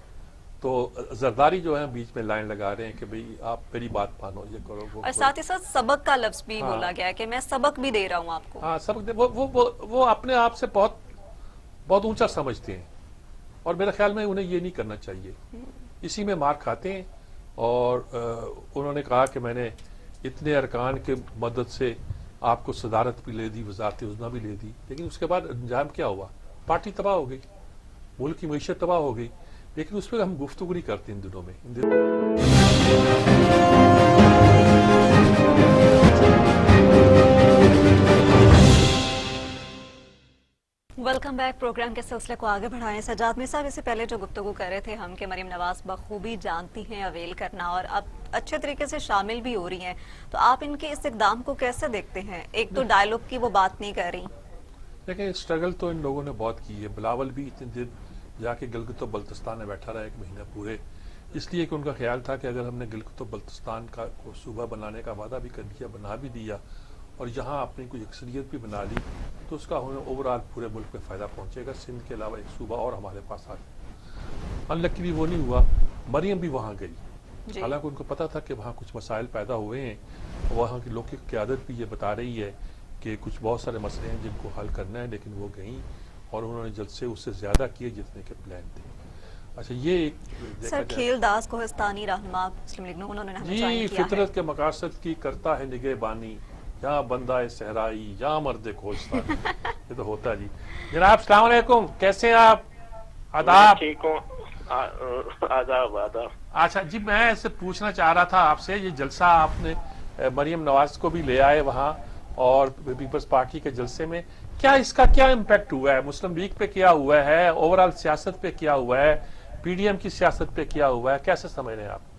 تو زرداری جو ہے بیچ میں لائن لگا رہے ہیں کہ بھئی آپ میری بات مانو، یہ کرو وہ اور ساتھ ہی ساتھ سبق کا لفظ بھی بولا گیا ہے کہ میں سبق بھی دے رہا ہوں آپ کو. ہاں سبق وہ اپنے آپ سے بہت اونچا سمجھتے ہیں، اور میرے خیال میں انہیں یہ نہیں کرنا چاہیے. اسی میں مار کھاتے ہیں. اور انہوں نے کہا کہ میں نے اتنے ارکان کے مدد سے آپ کو صدارت بھی لے دی، وزارت عظمیٰ بھی لے دی، لیکن اس کے بعد انجام کیا ہوا؟ پارٹی تباہ ہو گئی، ملک کی معیشت تباہ ہو گئی. لیکن اس پہ ہم گفتگو نہیں کرتے ان دنوں میں. Welcome back. پروگرام کے سلسلے کو آگے بڑھائیں. سجاد میر صاحب، اس سے پہلے جو گفتگو کر رہے تھے ہم کہ مریم نواز بخوبی جانتی ہیں اویل کرنا اور اب اچھے طریقے سے شامل بھی ہو رہی ہیں، تو آپ ان کے اس اقدام کو کیسے دیکھتے ہیں؟ ایک تو ڈائلاگ کی وہ بات نہیں کر رہی. لیکن اسٹرگل تو ان لوگوں نے بہت کی ہے. بلاول بھی اتنے دن جا کے گلگت و بلتستان میں بیٹھا رہا 1 مہینہ پورے، اس لیے کہ ان کا خیال تھا کہ اگر ہم نے گلگت و بلتستان کا صوبہ بنانے کا وعدہ بھی کر دیا، بنا بھی دیا، اور یہاں اپنی کوئی اکثریت بھی بنا لی، تو اس کا ہمیں اوورآل پورے ملک میں فائدہ پہنچے گا. سندھ کے علاوہ ایک صوبہ اور ہمارے پاس آ جائے. انلکیلی وہ نہیں ہوا. مریم بھی وہاں گئی، حالانکہ ان کو پتا تھا کہ وہاں کچھ مسائل پیدا ہوئے ہیں. وہاں کی لوک قیادت بھی یہ بتا رہی ہے کہ کچھ بہت سارے مسئلے ہیں جن کو حل کرنا ہے، لیکن وہ گئیں اور انہوں نے جلد سے اس سے زیادہ کیے جتنے کے پلان تھے. اچھا یہ ایک سر کھیل داس کوہستانی رہنما مسلم لیگ نون، انہوں نے ہمیں جوائن کیا ہے. فطرت کے مقاصد کی کرتا ہے نگہبانی، یہاں بندہ صحرائی یہاں مرد کھوجتا. یہ تو ہوتا ہے جی. جناب السلام علیکم، کیسے ہیں آپ؟ آداب. ٹھیک ہوں. آداب. اچھا جی، میں ایسے پوچھنا چاہ رہا تھا آپ سے، یہ جلسہ آپ نے مریم نواز کو بھی لے آئے وہاں اور پیپلز پارٹی کے جلسے میں، کیا اس کا کیا امپیکٹ ہوا ہے؟ مسلم لیگ پہ کیا ہوا ہے؟ اوورآل سیاست پہ کیا ہوا ہے؟ پی ڈی ایم کی سیاست پہ کیا ہوا ہے؟ کیسے سمجھ رہے ہیں آپ؟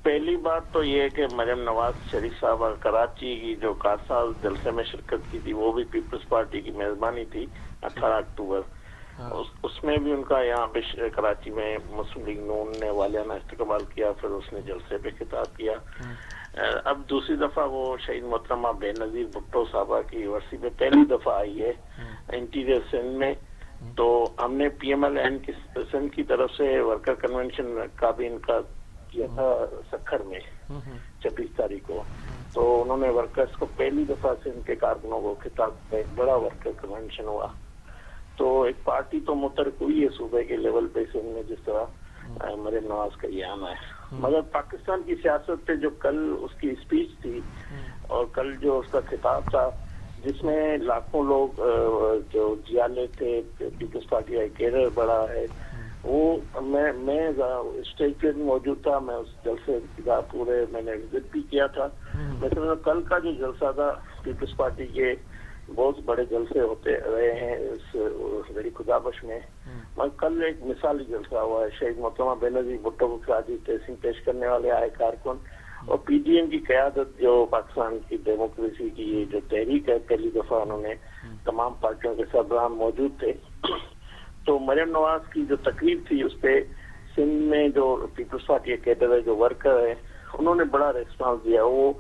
پہلی بات تو یہ ہے کہ مریم نواز شریف صاحبہ کراچی کی جو کارساز جلسے میں شرکت کی تھی، وہ بھی پیپلز پارٹی کی میزبانی تھی 18 اکتوبر. اس میں بھی ان کا یہاں پہ کراچی میں مسلم لیگ نون نے والیانہ استقبال کیا، پھر اس نے جلسے پہ خطاب کیا. اب دوسری دفعہ وہ شہید محترمہ بے نظیر بھٹو صاحبہ کی ورسی میں پہلی دفعہ آئی ہے انٹیریئر سندھ میں. تو ہم نے پی ایم ایل این کی سندھ کی طرف سے ورکر کنونشن کا بھی ان کا کیا تھا سکھر میں 26 تاریخ کو. تو انہوں نے ورکرز کو پہلی دفعہ سندھ کے کارکنوں کو خطاب کا ایک بڑا ورکر کنونشن ہوا. تو ایک پارٹی تو متحرک ہوئی ہے صوبے کے لیول پہ سندھ میں، جس طرح مریم نواز کا یہ آنا ہے. مگر پاکستان کی سیاست پہ جو کل اس کی اسپیچ تھی اور کل جو اس کا خطاب تھا، جس میں لاکھوں لوگ جو جیالے تھے، پیپلز پارٹی کا کیڈر بڑا ہے، وہ میں اسٹیج پہ بھی موجود تھا، میں اس جلسے کا پورے میں نے وزٹ بھی کیا تھا. لیکن کل کا جو جلسہ تھا پیپلز پارٹی کے بہت بڑے جلسے ہوتے رہے ہیں اس بڑی خدابش میں، کل ایک مثالی جلسہ ہوا ہے. شہید محترمہ بینظیر بھٹو کو خراج تحسین پیش کرنے والے آئے کارکن، اور پی ڈی ایم کی قیادت جو پاکستان کی ڈیموکریسی کی یہ جو تحریک ہے، پہلی دفعہ انہوں نے تمام پارٹیوں کے سربراہ موجود تھے. تو مریم نواز کی جو تقریب تھی اس پہ سندھ میں جو پیپلز پارٹی کے کیڈر ہے، جو ورکر ہے، انہوں نے بڑا ریسپانس دیا. وہ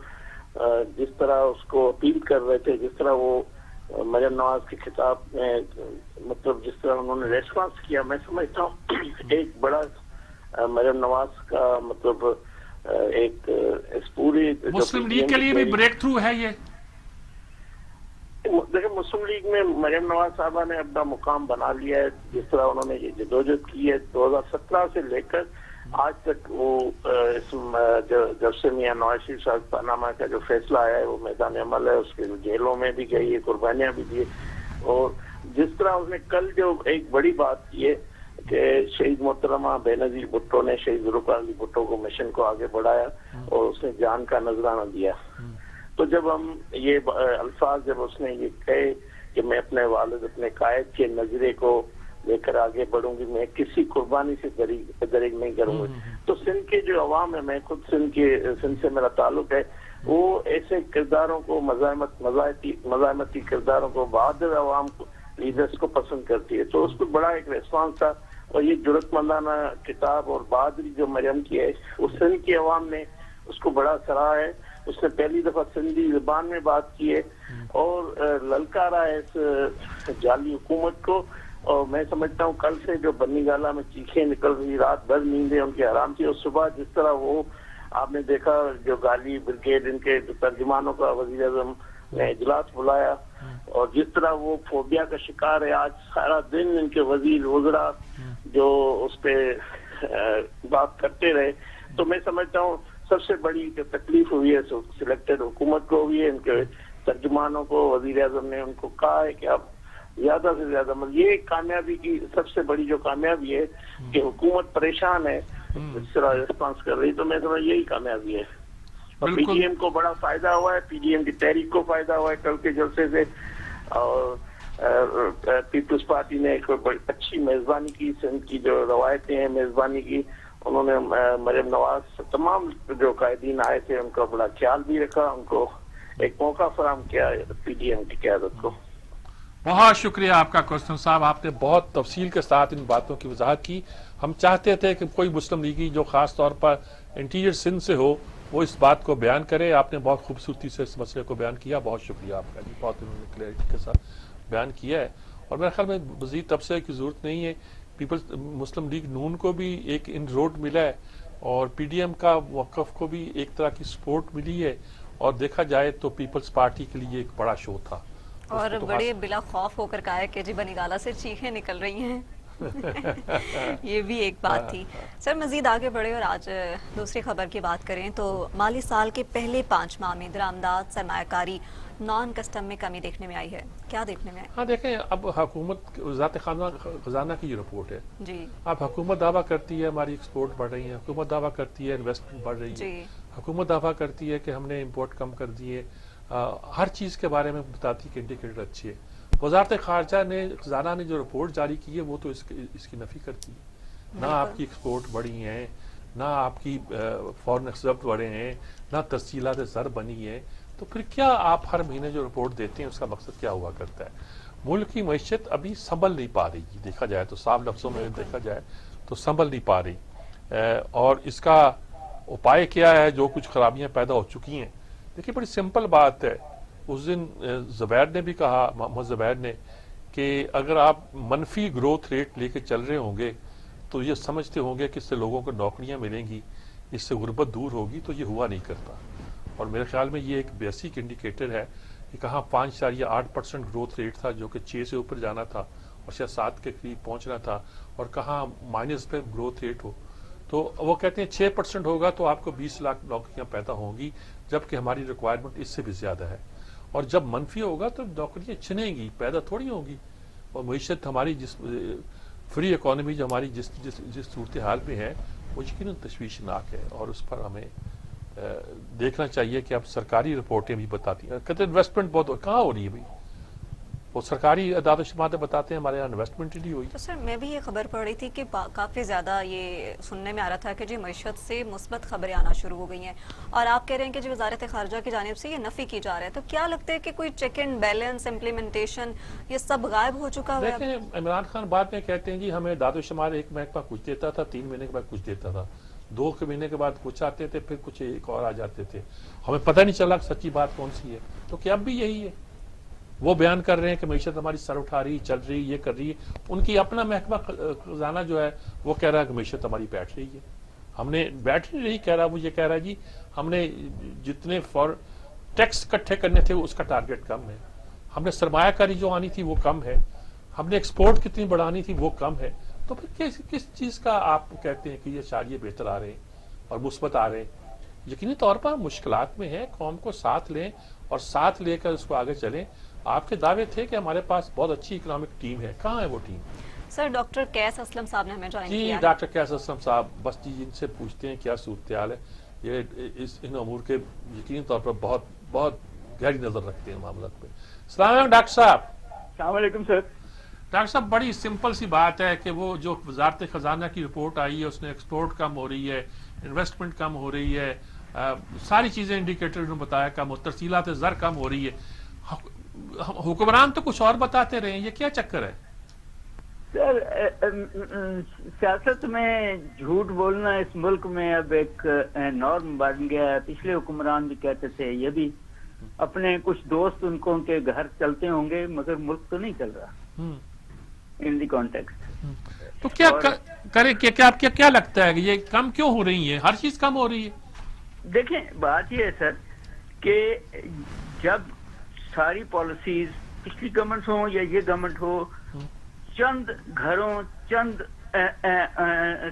جس طرح اس کو اپیل کر رہے تھے، جس طرح وہ مریم نواز کے خطاب میں مطلب جس طرح انہوں نے ریسپانس کیا، میں سمجھتا ہوں ایک بڑا مریم نواز کا مطلب ایک اس پوری مسلم لیگ کے لیے بھی بریک تھرو ہے یہ. دیکھیں مسلم لیگ میں مریم نواز صاحبہ نے اپنا مقام بنا لیا ہے. جس طرح انہوں نے یہ جدوجہد کی ہے 2017 سے لے کر آج تک، وہ جب سے میاں نواز شریف صاحب پاناما کا جو فیصلہ آیا ہے وہ میدان عمل ہے، اس کے جیلوں میں بھی گئی ہے، قربانیاں بھی دی. اور جس طرح اس نے کل جو ایک بڑی بات کی ہے کہ شہید محترمہ بینظیر بھٹو نے شہید ذوالفقار علی بھٹو کو مشن کو آگے بڑھایا اور اس نے جان کا نذرانہ دیا. تو جب ہم یہ الفاظ جب اس نے یہ کہے کہ میں اپنے والد اپنے قائد کے نظریے کو لے کر آگے بڑھوں گی، میں کسی قربانی سے دریغ نہیں کروں گی، تو سندھ کے جو عوام ہے، میں خود سندھ سے میرا تعلق ہے، وہ ایسے کرداروں کو مزاحمتی کرداروں کو بہادر عوام کو لیڈرز کو پسند کرتی ہے. تو اس پہ بڑا ایک ریسپانس تھا. اور یہ جرأت مندانہ کتاب اور بہادری جو مریم کی ہے، وہ سندھ کے عوام نے اس کو بڑا سراہا ہے. اس نے پہلی دفعہ سندھی زبان میں بات کی ہے اور للکارا ہے اس جعلی حکومت کو. اور میں سمجھتا ہوں کل سے جو بنی گالہ میں چیخیں نکل رہی، رات بھر نیندیں ان کی حرام تھی، اور صبح جس طرح وہ آپ نے دیکھا جو گالی بریگیڈ ان کے ترجمانوں کا وزیر اعظم نے اجلاس بلایا، اور جس طرح وہ فوبیا کا شکار ہے، آج سارا دن ان کے وزیر وزراء جو اس پہ بات کرتے رہے. تو میں سمجھتا ہوں سب سے بڑی جو تکلیف ہوئی ہے سلیکٹڈ حکومت کو ہوئی ہے، ان کے ترجمانوں کو. وزیر اعظم نے ان کو کہا ہے کہ آپ زیادہ سے زیادہ یہ کامیابی کی سب سے بڑی جو کامیابی ہے کہ حکومت پریشان ہے، اس طرح ریسپانس کر رہی. تو میں سمجھ یہی کامیابی ہے. اور پی ڈی ایم کو بڑا فائدہ ہوا ہے، پی ڈی ایم کی تحریک کو فائدہ ہوا ہے کل کے جلسے سے. اور پیپلز پارٹی نے ایک بڑی اچھی میزبانی کی، سندھ کی جو روایتیں ہیں میزبانی کی، انہوں نے مریم نواز تمام جو قائدین آئے تھے ان کا بڑا خیال بھی رکھا، ان کو ایک موقع فراہم کیا پی ڈی ایم کی قیادت کو. بہت شکریہ آپ کا کوسٹن صاحب، آپ نے بہت تفصیل کے ساتھ ان باتوں کی وضاحت کی. ہم چاہتے تھے کہ کوئی مسلم لیگی جو خاص طور پر انٹیریئر سندھ سے ہو وہ اس بات کو بیان کرے. آپ نے بہت خوبصورتی سے اس مسئلے کو بیان کیا، بہت شکریہ آپ کا جی، بہت انہوں نے کلیئرٹی کے ساتھ بیان کیا ہے. اور میرے خیال میں مزید تبصرے کی ضرورت نہیں ہے. مسلم لیگ نون کو بھی ایک ان روڈ ملا ہے اور پی ڈی ایم کا وقف کو بھی ایک طرح کی سپورٹ ملی ہے، اور دیکھا جائے تو پیپلز پارٹی کے لیے ایک بڑا شو تھا. اور بڑے بلا خوف ہو کر کہا ہے کہ جی بنی گالہ سے چیخیں نکل رہی ہیں. یہ بھی ایک بات تھی. سر مزید آگے بڑھے اور آج دوسری خبر کی بات کریں تو مالی سال کے پہلے 5 ماہ میں درآمدات، سرمایہ کاری، نان کسٹم میں کمی دیکھنے میں آئی ہے. کیا دیکھنے میں آئی؟ ہاں دیکھیں، اب حکومت ذات خزانہ کی یہ رپورٹ ہے جی. اب حکومت دعویٰ کرتی ہے ہماری ایکسپورٹ بڑھ رہی ہے، حکومت دعویٰ کرتی ہے انویسٹمنٹ بڑھ رہی ہے، حکومت دعویٰ کرتی ہے کہ ہم نے امپورٹ کم کر دی ہے. ہر چیز کے بارے میں بتاتی کہ انڈیکیٹر اچھی ہے. وزارت خارجہ نے خزانہ نے جو رپورٹ جاری کی ہے وہ تو اس کی نفی کرتی ہے. نہ آپ کی ایکسپورٹ بڑھی ہیں، نہ آپ کی فورن ایکسپورٹ بڑھے ہیں، نہ تفصیلات زر بنی ہے. تو پھر کیا آپ ہر مہینے جو رپورٹ دیتے ہیں اس کا مقصد کیا ہوا کرتا ہے؟ ملک کی معیشت ابھی سنبھل نہیں پا رہی، دیکھا جائے تو صاف لفظوں میں دیکھا جائے تو سنبھل نہیں پا رہی. اور اس کا اپائے کیا ہے؟ جو کچھ خرابیاں پیدا ہو چکی ہیں، دیکھیے بڑی سمپل بات ہے. اس دن زبیر نے بھی کہا، محمد زبیر نے، کہ اگر آپ منفی گروتھ ریٹ لے کے چل رہے ہوں گے تو یہ سمجھتے ہوں گے کہ اس سے لوگوں کو نوکریاں ملیں گی، اس سے غربت دور ہوگی، تو یہ ہوا نہیں کرتا. اور میرے خیال میں یہ ایک بیسک انڈیکیٹر ہے کہ کہاں 5.8% گروتھ ریٹ تھا جو کہ 6 سے اوپر جانا تھا اور شاید 7 کے قریب پہنچنا تھا، اور کہاں مائنس پہ گروتھ ریٹ ہو. تو وہ کہتے ہیں 6% ہوگا تو آپ کو 20 لاکھ نوکریاں پیدا ہوں گی، جبکہ ہماری ریکوائرمنٹ اس سے بھی زیادہ ہے. اور جب منفی ہوگا تو نوکریاں چھنیں گی، پیدا تھوڑی ہوگی. اور معیشت ہماری جس فری اکانومی جو ہماری جس صورتحال میں ہے وہ یقیناً تشویشناک ہے، اور اس پر ہمیں دیکھنا چاہیے کہ اب سرکاری رپورٹیں بھی بتاتی ہیں. کہتے ہیں انویسٹمنٹ بہت کہاں ہو رہی ہے بھائی، وہ سرکاری اعداد و شمار بتاتے ہیں ہمارے یہاں انویسٹمنٹ ہی نہیں ہوئی. تو سر میں بھی یہ خبر پڑھ رہی تھی کہ کافی زیادہ یہ سننے میں آ رہا تھا کہ جی معیشت سے مثبت خبریں آنا شروع ہو گئی ہیں، اور آپ کہہ رہے ہیں کہ جی وزارت خارجہ کی جانب سے یہ نفی کی جا رہا ہے. تو کیا لگتا ہے کہ کوئی چیک اینڈ بیلنس، امپلیمنٹیشن، یہ سب غائب ہو چکا ہے؟ دیکھیں عمران خان بعد میں کہتے ہیں جی ہمیں اعداد و شمار ایک محکمہ کچھ دیتا تھا، 3 مہینے کے بعد کچھ دیتا تھا، 2 مہینے کے بعد کچھ آتے تھے، پھر کچھ ایک اور آ جاتے تھے، ہمیں پتہ نہیں چلا کہ سچی بات کون سی ہے. تو کیا اب بھی یہی ہے؟ وہ بیان کر رہے ہیں کہ معیشت ہماری سر اٹھا رہی، چل رہی، یہ کر رہی ہے. ان کی اپنا محکمہ خزانہ جو ہے وہ کہہ رہا ہے کہ معیشت ہماری بیٹھ رہی ہے. ہم نے بیٹھ نہیں رہی کہہ رہا، وہ یہ کہہ رہا ہے جی ہم نے جتنے ٹیکس اکٹھے کرنے تھے اس کا ٹارگیٹ کم ہے، ہم نے سرمایہ کاری جو آنی تھی وہ کم ہے، ہم نے ایکسپورٹ کتنی بڑھانی تھی وہ کم ہے. تو پھر کس چیز کا آپ کہتے ہیں کہ یہ اشاریے بہتر آ رہے ہیں اور مثبت آ رہے ہیں؟ یقینی طور پر مشکلات میں ہیں، قوم کو ساتھ لیں اور ساتھ لے کر اس کو آگے چلیں. آپ کے دعوے تھے کہ ہمارے پاس بہت اچھی اکنامک ٹیم ہے، کہاں ہے وہ team? Sir doctor case Aslam صاحب نے ہمیں جوائن کیا جی ہے. ڈاکٹر کیس اسلم صاحب، بس جی ان سے پوچھتے ہیں کیا صورتحال ہے. یہ ان امور کے یقینی طور پر بہت بہت گہری نظر رکھتے ہیں معاملات پہ. السلام علیکم ڈاکٹر صاحب. السلام علیکم سر. ڈاکٹر صاحب بڑی سمپل سی بات ہے کہ وہ جو وزارت خزانہ کی رپورٹ آئی ہے اس میں ایکسپورٹ کم ہو رہی ہے، انویسٹمنٹ کم ہو رہی ہے، ساری چیزیں انڈیکیٹر نے بتایا کم ہو، ترسیلات زر کم ہو رہی ہے. حکمران تو کچھ اور بتاتے رہے ہیں، یہ کیا چکر ہے؟ سر سیاست میں جھوٹ بولنا اس ملک میں اب ایک نارم بن گیا ہے. پچھلے حکمران بھی کہتے تھے، یہ بھی اپنے کچھ دوست ان کو ان کے گھر چلتے ہوں گے، مگر ملک تو نہیں چل رہا ان دی کانٹیکسٹ. تو کیا کریں، کیا لگتا ہے کہ یہ کم کیوں ہو رہی ہیں؟ ہر چیز کم ہو رہی ہے. دیکھیں بات یہ ہے سر کہ جب ساری پالیسیز پچھلی گورنمنٹ ہو یا یہ گورنمنٹ ہو، چند گھروں، چند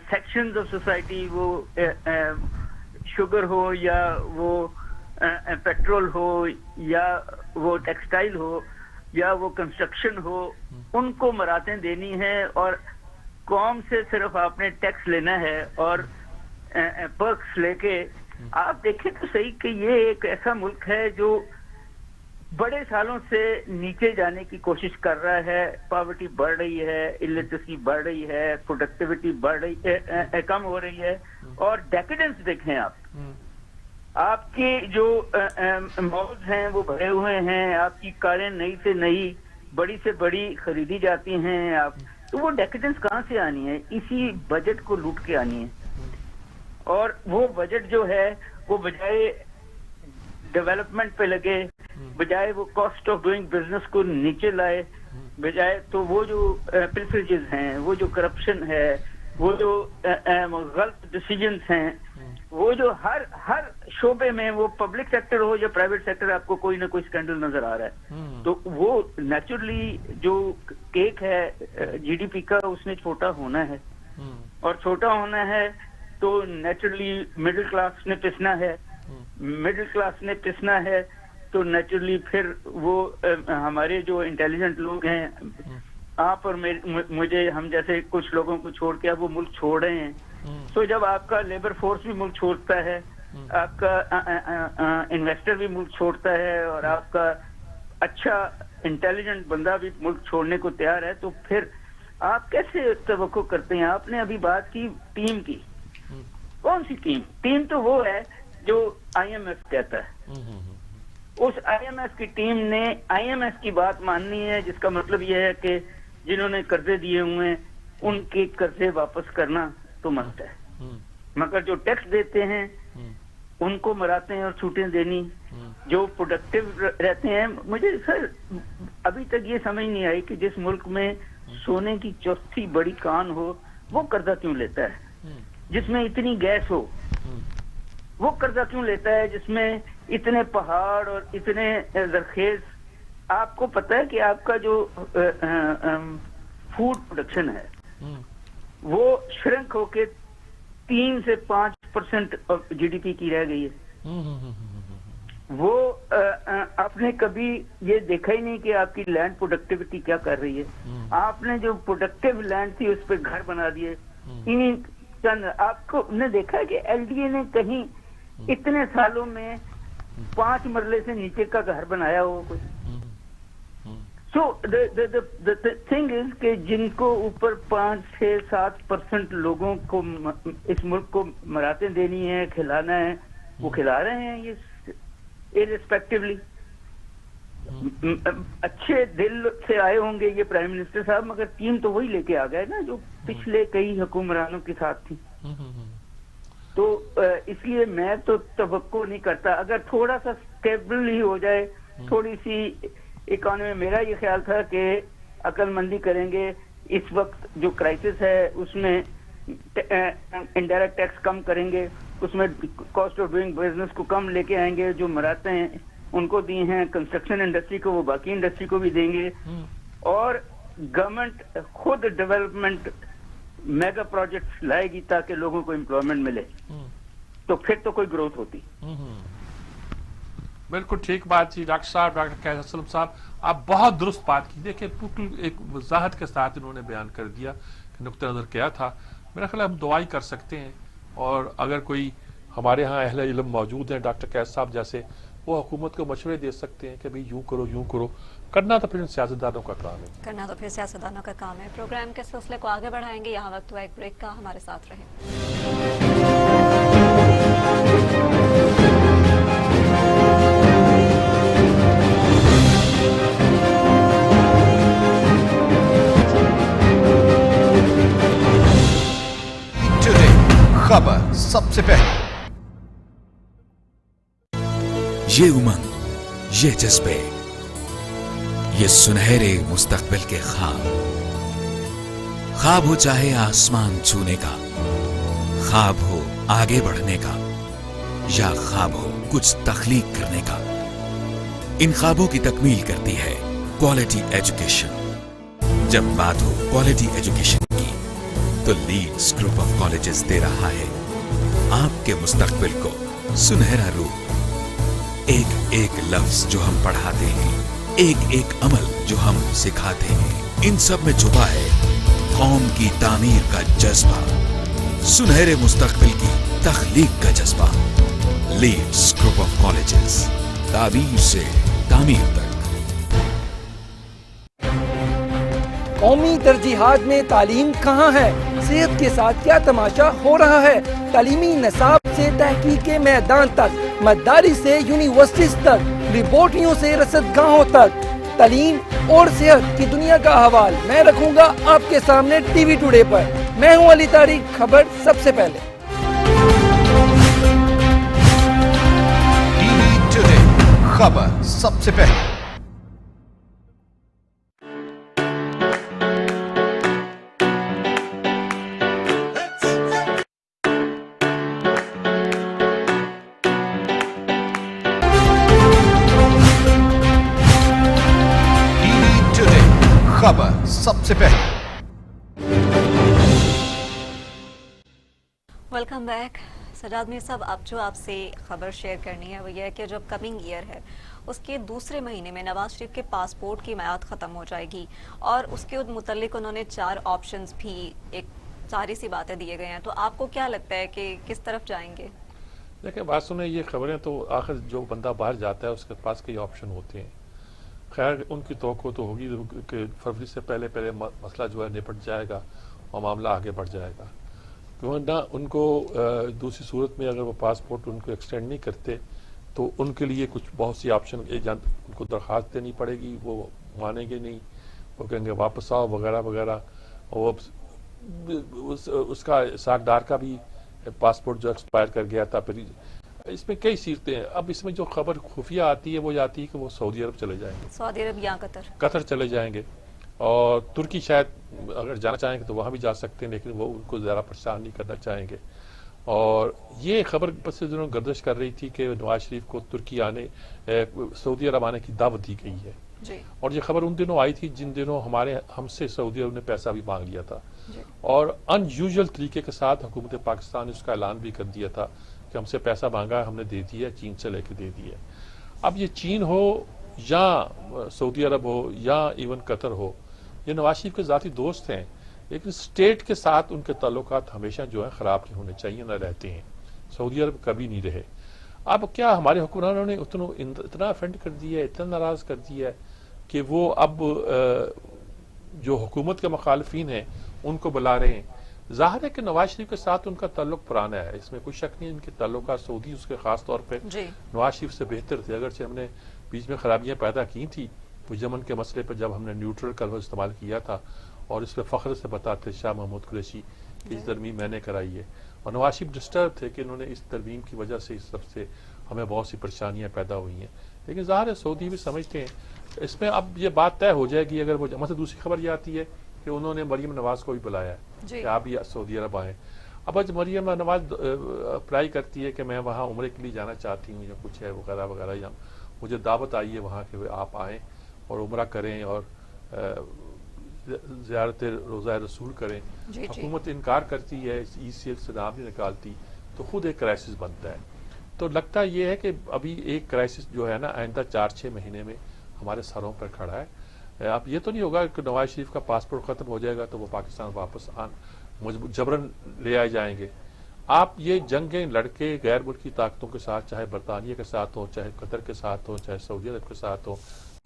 سیکشنز آف سوسائٹی، وہ شوگر ہو یا وہ پیٹرول ہو یا وہ ٹیکسٹائل ہو یا وہ کنسٹرکشن ہو، ان کو مراعاتیں دینی ہیں اور قوم سے صرف آپ نے ٹیکس لینا ہے اور پرکس لے کے. آپ دیکھیں تو صحیح کہ یہ ایک ایسا ملک ہے جو بڑے سالوں سے نیچے جانے کی کوشش کر رہا ہے. پاورٹی بڑھ رہی ہے، الٹریسی بڑھ رہی ہے، پروڈکٹیوٹی بڑھ رہی ہے، کم ہو رہی ہے. اور ڈیکیڈنس دیکھیں آپ کی جو مالز ہیں وہ بھرے ہوئے ہیں، آپ کی کاریں نئی سے نئی، بڑی سے بڑی خریدی جاتی ہیں. آپ تو وہ ڈیکیڈنس کہاں سے آنی ہے؟ اسی بجٹ کو لوٹ کے آنی ہے. اور وہ بجٹ جو ہے وہ بجائے ڈیولپمنٹ پہ لگے، بجائے وہ کاسٹ آف ڈوئنگ بزنس کو نیچے لائے، بجائے تو وہ جو پرسیجز ہیں، وہ جو کرپشن ہے، وہ جو غلط ڈیسیجنز ہیں، وہ جو ہر شعبے میں، وہ پبلک سیکٹر ہو یا پرائیویٹ سیکٹر، آپ کو کوئی نہ کوئی اسکینڈل نظر آ رہا ہے. تو وہ نیچرلی جو کیک ہے جی ڈی پی کا، اس نے چھوٹا ہونا ہے، اور چھوٹا ہونا ہے تو نیچرلی مڈل کلاس نے پسنا ہے. مڈل کلاس نے پسنا ہے تو نیچرلی پھر وہ ہمارے جو انٹیلیجنٹ لوگ ہیں، آپ اور مجھے، ہم جیسے کچھ لوگوں کو چھوڑ کے اب وہ ملک چھوڑ رہے ہیں. تو جب آپ کا لیبر فورس بھی ملک چھوڑتا ہے، آپ کا انویسٹر بھی ملک چھوڑتا ہے، اور آپ کا اچھا انٹیلیجنٹ بندہ بھی ملک چھوڑنے کو تیار ہے، تو پھر آپ کیسے توقع کرتے ہیں؟ آپ نے ابھی بات کی ٹیم کی، کون سی ٹیم؟ ٹیم تو وہ ہے جو آئی ایم ایف کہتا ہے. اس آئی ایم ایف کی ٹیم نے آئی ایم ایف کی بات ماننی ہے، جس کا مطلب یہ ہے کہ جنہوں نے قرضے دیے ہوئے ہیں ان کے قرضے واپس کرنا تو مست ہے، مگر جو ٹیکس دیتے ہیں ان کو مراتے ہیں اور چھوٹیں دینی. جو پروڈکٹیو رہتے ہیں، مجھے سر ابھی تک یہ سمجھ نہیں آئی کہ جس ملک میں سونے کی چوتھی بڑی کان ہو وہ قرضہ کیوں لیتا ہے؟ جس میں اتنی گیس ہو وہ قرضہ کیوں لیتا ہے؟ جس میں اتنے پہاڑ اور اتنے زرخیز، آپ کو پتہ ہے کہ آپ کا جو فوڈ پروڈکشن ہے وہ شرنک ہو کے 3 سے 5% جی ڈی پی کی رہ گئی ہے. وہ آپ نے کبھی یہ دیکھا ہی نہیں کہ آپ کی لینڈ پروڈکٹیوٹی کیا کر رہی ہے. آپ نے جو پروڈکٹیو لینڈ تھی اس پہ گھر بنا دیے. انہیں چند آپ کو نے دیکھا ہے کہ ایل ڈی اے نے کہیں اتنے سالوں میں 5 مرلے سے نیچے کا گھر بنایا ہو کوئی. سو the thing is کہ جن کو اوپر 5-6-7% لوگوں کو اس ملک کو مراتیں دینی ہے, کھلانا ہے, وہ کھلا رہے ہیں یہ irrespectively. اچھے دل سے آئے ہوں گے یہ پرائم منسٹر صاحب, مگر ٹیم تو وہی لے کے آ گئے نا جو پچھلے کئی حکمرانوں کے ساتھ تھی. تو اس لیے میں تو توقع نہیں کرتا, اگر تھوڑا سا اسٹیبل ہی ہو جائے, تھوڑی سی اکانومی, میرا یہ خیال تھا کہ عقل مندی کریں گے. اس وقت جو کرائسس ہے اس میں انڈائریکٹ ٹیکس کم کریں گے, اس میں کاسٹ آف ڈوئنگ بزنس کو کم لے کے آئیں گے, جو مراتیں ان کو دی ہیں کنسٹرکشن انڈسٹری کو وہ باقی انڈسٹری کو بھی دیں گے, اور گورنمنٹ خود ڈیولپمنٹ میگا پروجیکٹس لائے گی تاکہ لوگوں کو امپلائمنٹ ملے. تو پھر تو کوئی گروتھ ہوتی. بالکل ٹھیک بات جی ڈاکٹر صاحب, ڈاکٹر قیس اسلم صاحب, آپ بہت درست بات کی. دیکھیں بالکل ایک وضاحت کے ساتھ انہوں نے بیان کر دیا کہ نقطہ نظر کیا تھا. میرا خیال ہے ہم دعائی کر سکتے ہیں, اور اگر کوئی ہمارے ہاں اہل علم موجود ہیں ڈاکٹر قیس صاحب جیسے, وہ حکومت کو مشورے دے سکتے ہیں کہ بھئی یوں کرو. کرنا تو پھر سیاستدانوں کا کام ہے. پروگرام کے سلسلے کو آگے بڑھائیں گے, یہاں وقت ہوا ایک بریک کا, ہمارے ساتھ رہیں. خبر سب سے پہلے, یہ امنگ, یہ جذبے, یہ سنہرے مستقبل کے خواب ہو چاہے آسمان چھونے کا, خواب ہو آگے بڑھنے کا, یا خواب ہو کچھ تخلیق کرنے کا, ان خوابوں کی تکمیل کرتی ہے کوالٹی ایجوکیشن. جب بات ہو کوالٹی ایجوکیشن کی تو لیڈز گروپ آف کالجز دے رہا ہے آپ کے مستقبل کو سنہرا روپ. ایک ایک لفظ جو ہم پڑھاتے ہیں, ایک ایک عمل جو ہم سکھاتے ہیں, ان سب میں چھپا ہے قوم کی تعمیر کا جذبہ, سنہرے مستقبل کی تخلیق کا جذبہ. لیڈز گروپ آف کالجز, تعبیر سے تعمیر تک. قومی ترجیحات میں تعلیم کہاں ہے؟ صحت کے ساتھ کیا تماشا ہو رہا ہے؟ تعلیمی نصاب سے تحقیق کے میدان تک, مدارس سے یونیورسٹیز تک, لیبارٹریوں سے رصد گاہوں تک, تعلیم اور صحت کی دنیا کا احوال میں رکھوں گا آپ کے سامنے ٹی وی ٹوڈے پر. میں ہوں علی طارق, خبر سب سے پہلے. ٹی وی ٹوڈے خبر سب سے پہلے. خبر سب سے پہلے. Welcome back. سجاد میر صاحب, اب جو آپ سے خبر شیئر کرنی ہے وہ یہ ہے کہ جب کمنگ ایئر ہے اس کے دوسرے مہینے میں نواز شریف کے پاسپورٹ کی میعاد ختم ہو جائے گی, اور اس کے متعلق انہوں نے 4 آپشنز بھی, ایک ساری سی باتیں دیے گئے ہیں. تو آپ کو کیا لگتا ہے کہ کس طرف جائیں گے؟ دیکھیں بات سنیں, یہ خبریں تو آخر جو بندہ باہر جاتا ہے اس کے پاس کئی آپشن ہوتے ہیں. خیر ان کی توقع تو ہوگی کہ فروری سے پہلے مسئلہ جو ہے نپٹ جائے گا اور معاملہ آگے بڑھ جائے گا. ورنہ ان کو دوسری صورت میں اگر وہ پاسپورٹ ان کو ایکسٹینڈ نہیں کرتے تو ان کے لیے کچھ بہت سی آپشن ان کو درخواست دینی پڑے گی, وہ مانیں گے نہیں, وہ کہیں گے واپس آؤ وغیرہ وغیرہ. اور اس کا ساکھ ڈار کا بھی پاسپورٹ جو ایکسپائر کر گیا تھا, پھر اس میں کئی صورتیں ہیں. اب اس میں جو خبر خفیہ آتی ہے وہ آتی ہے کہ وہ سعودی عرب چلے جائیں گے, سعودی عرب یا قطر چلے جائیں گے, اور ترکی شاید اگر جانا چاہیں گے تو وہاں بھی جا سکتے ہیں, لیکن وہ ان کو زیادہ پریشان نہیں کرنا چاہیں گے. اور یہ خبر بس دنوں گردش کر رہی تھی کہ نواز شریف کو ترکی سعودی عرب آنے کی دعوت دی گئی ہے جی. اور یہ خبر ان دنوں آئی تھی جن دنوں ہم سے سعودی عرب نے پیسہ بھی مانگ لیا تھا جی. اور ان یوزول طریقے کے ساتھ حکومت پاکستان نے اس کا اعلان بھی کر دیا تھا کہ ہم سے پیسہ مانگا ہے, ہم نے دے دیا, چین سے لے کے دے دیا. اب یہ چین ہو یا سعودی عرب ہو یا ایون قطر ہو، یہ نواز شریف کے ذاتی دوست ہیں، لیکن اسٹیٹ کے ساتھ ان کے تعلقات ہمیشہ جو ہیں خراب نہیں ہونے چاہیے، نہ رہتے ہیں. سعودی عرب کبھی نہیں رہے. اب کیا ہمارے حکمرانوں نے اتنا افینڈ کر دیا ہے، اتنا ناراض کر دیا ہے کہ وہ اب جو حکومت کے مخالفین ہیں ان کو بلا رہے ہیں. ظاہر ہے کہ نواز شریف کے ساتھ ان کا تعلق پرانا ہے، اس میں کوئی شک نہیں. ان کے تعلقات سعودی اس کے خاص طور پہ نواز شریف سے بہتر تھے، اگرچہ ہم نے بیچ میں خرابیاں پیدا کی تھی یمن کے مسئلے پہ، جب ہم نے نیوٹرل کا لفظ استعمال کیا تھا اور اس پہ فخر سے بتاتے شاہ محمود قریشی کہ اس ترمیم میں نے کرائی ہے. اور نواز شریف ڈسٹرب تھے کہ انہوں نے اس ترمیم کی وجہ سے اس سب سے ہمیں بہت سی پریشانیاں پیدا ہوئی ہیں. لیکن ظاہر ہے سعودی بھی سمجھتے ہیں اس میں اب یہ بات طے ہو جائے گی. اگر وہ مجھے دوسری خبر یہ آتی ہے کہ انہوں نے مریم نواز کو بھی بلایا ہے کہ آپ بھی سعودی عرب آئیں. اب آج مریم نواز اپلائی کرتی ہے کہ میں وہاں عمرے کے لیے جانا چاہتی ہوں یا کچھ ہے وغیرہ وغیرہ، یا مجھے دعوت آئی ہے وہاں کہ آپ آئیں اور عمرہ کریں اور زیارت روضہ رسول کریں. حکومت انکار کرتی ہے، ECL سے نام نہیں نکالتی، تو خود ایک کرائسس بنتا ہے. تو لگتا یہ ہے کہ ابھی ایک کرائسس جو ہے نا آئندہ 4-6 مہینے میں ہمارے سروں پر کھڑا ہے. اب یہ تو نہیں ہوگا کہ نواز شریف کا پاسپورٹ ختم ہو جائے گا تو وہ پاکستان واپس جبرن لے آئے جائیں گے. آپ یہ جنگیں لڑکے غیر ملکی طاقتوں کے ساتھ، چاہے برطانیہ کے ساتھ ہو، چاہے قطر کے ساتھ ہو، چاہے سعودی عرب کے ساتھ ہو،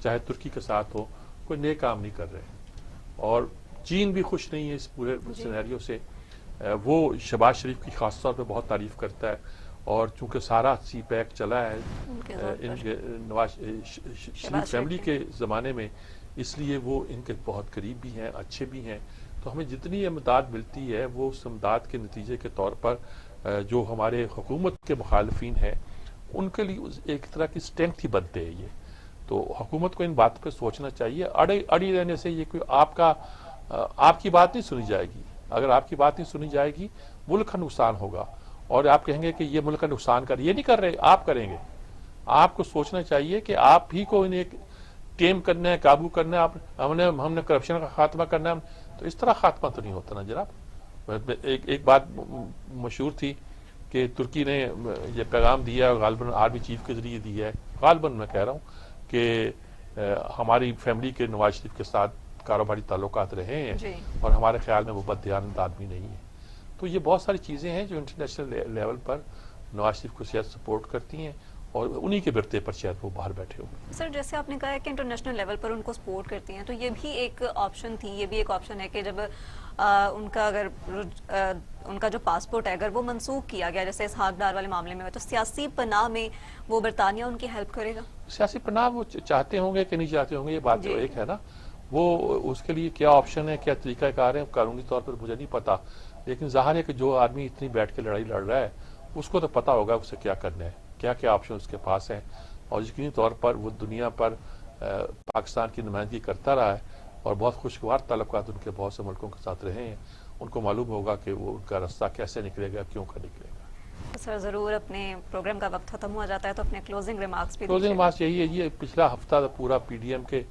چاہے ترکی کے ساتھ ہو، کوئی نئے کام نہیں کر رہے. اور چین بھی خوش نہیں ہے اس پورے سینیریو سے. وہ شہباز شریف کی خاص طور پہ بہت تعریف کرتا ہے، اور چونکہ سارا سی پیک چلا ہے ان کے نواز شریف فیملی کے زمانے میں، اس لیے وہ ان کے بہت قریب بھی ہیں، اچھے بھی ہیں. تو ہمیں جتنی امداد ملتی ہے وہ اس امداد کے نتیجے کے طور پر جو ہمارے حکومت کے مخالفین ہیں ان کے لیے ایک طرح کی اسٹرینتھ ہی بنتے ہیں. یہ تو حکومت کو ان بات پہ سوچنا چاہیے. اڑی رہنے سے یہ کوئی آپ کی بات نہیں سنی جائے گی. اگر آپ کی بات نہیں سنی جائے گی ملک کا نقصان ہوگا، اور آپ کہیں گے کہ یہ ملک کا نقصان یہ نہیں کر رہے، آپ کریں گے. آپ کو سوچنا چاہیے کہ آپ ہی کو انہیں ٹیم کرنا ہے، قابو کرنا ہے. ہم نے کرپشن کا خاتمہ کرنا ہے، تو اس طرح خاتمہ تو نہیں ہوتا نا جناب. ایک بات مشہور تھی کہ ترکی نے یہ پیغام دیا، غالباً آرمی چیف کے ذریعے دیا ہے، غالباً میں کہہ رہا ہوں کہ ہماری فیملی کے نواز شریف کے ساتھ کاروباری تعلقات رہے ہیں اور ہمارے خیال میں وہ بددیانت آدمی نہیں ہے. تو یہ بہت ساری چیزیں ہیں جو انٹرنیشنل لیول پر نواز شریف کو شاید سپورٹ کرتی ہیں، اور انہی کے برتے پر شاید وہ باہر بیٹھے ہوں. سر جیسے آپ نے کہا ہے کہ انٹرنیشنل لیول پر ان کو سپورٹ کرتی ہیں، تو یہ بھی ایک آپشن تھی، یہ بھی ایک آپشن ہے کہ جب ان کا اگر ان کا جو پاسپورٹ ہے اگر وہ منسوخ کیا گیا جیسے اسحاق ڈار والے معاملے میں، تو سیاسی پناہ میں وہ برطانیہ ان کی ہیلپ کرے گا؟ سیاسی پناہ وہ چاہتے ہوں گے کہ نہیں چاہتے ہوں گے، یہ بات تو ایک ہے نا. وہ اس کے لیے کیا آپشن ہے، کیا طریقہ کار ہے، قانونی طور پر مجھے نہیں پتا. لیکن ظاہر ہے کہ جو آدمی اتنی بیٹھ کے لڑائی لڑ رہا ہے اس کو تو پتا ہوگا اسے کیا کرنا ہے، کیا کیا آپشن اس کے پاس ہیں. اور یقینی طور پر وہ دنیا پر پاکستان کی نمائندگی کرتا رہا ہے اور بہت خوشگوار تعلقات ان کے بہت سے ملکوں کے ساتھ رہے ہیں. ان کو معلوم ہوگا کہ وہ ان کا راستہ کیسے نکلے گا، کیوں کا نکلے گا. سر ضرور، اپنے پروگرام کا وقت ختم ہو جاتا ہے تو اپنے کلوزنگ ریمارکس بھی. کلوزنگ ریمارکس یہی ہے، یہ پچھلا ہفتہ پورا PDM کے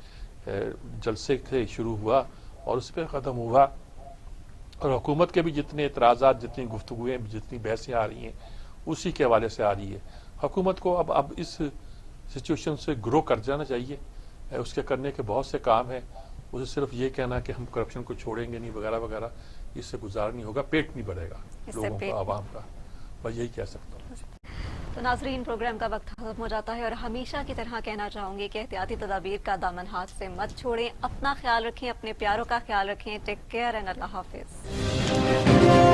جلسے سے شروع ہوا اور اس پہ ختم ہوا، اور حکومت کے بھی جتنے اعتراضات، جتنی گفتگویں، جتنی بحثیں آ رہی ہیں اسی کے حوالے سے آ رہی ہے. حکومت کو اب اس سچویشن سے گرو کر جانا چاہیے. اس کے کرنے کے بہت سے کام ہیں. اسے صرف یہ کہنا کہ ہم کرپشن کو چھوڑیں گے نہیں وغیرہ وغیرہ، اس سے گزارا نہیں ہوگا، پیٹ نہیں بڑھے گا لوگوں کا، عوام کا. بس یہی کہہ سکتا ہوں. تو ناظرین، پروگرام کا وقت ختم ہو جاتا ہے اور ہمیشہ کی طرح کہنا چاہوں گی کہ احتیاطی تدابیر کا دامن ہاتھ سے مت چھوڑیں. اپنا خیال رکھیں، اپنے پیاروں کا خیال رکھیں. ٹیک کیئر اینڈ اللہ حافظ.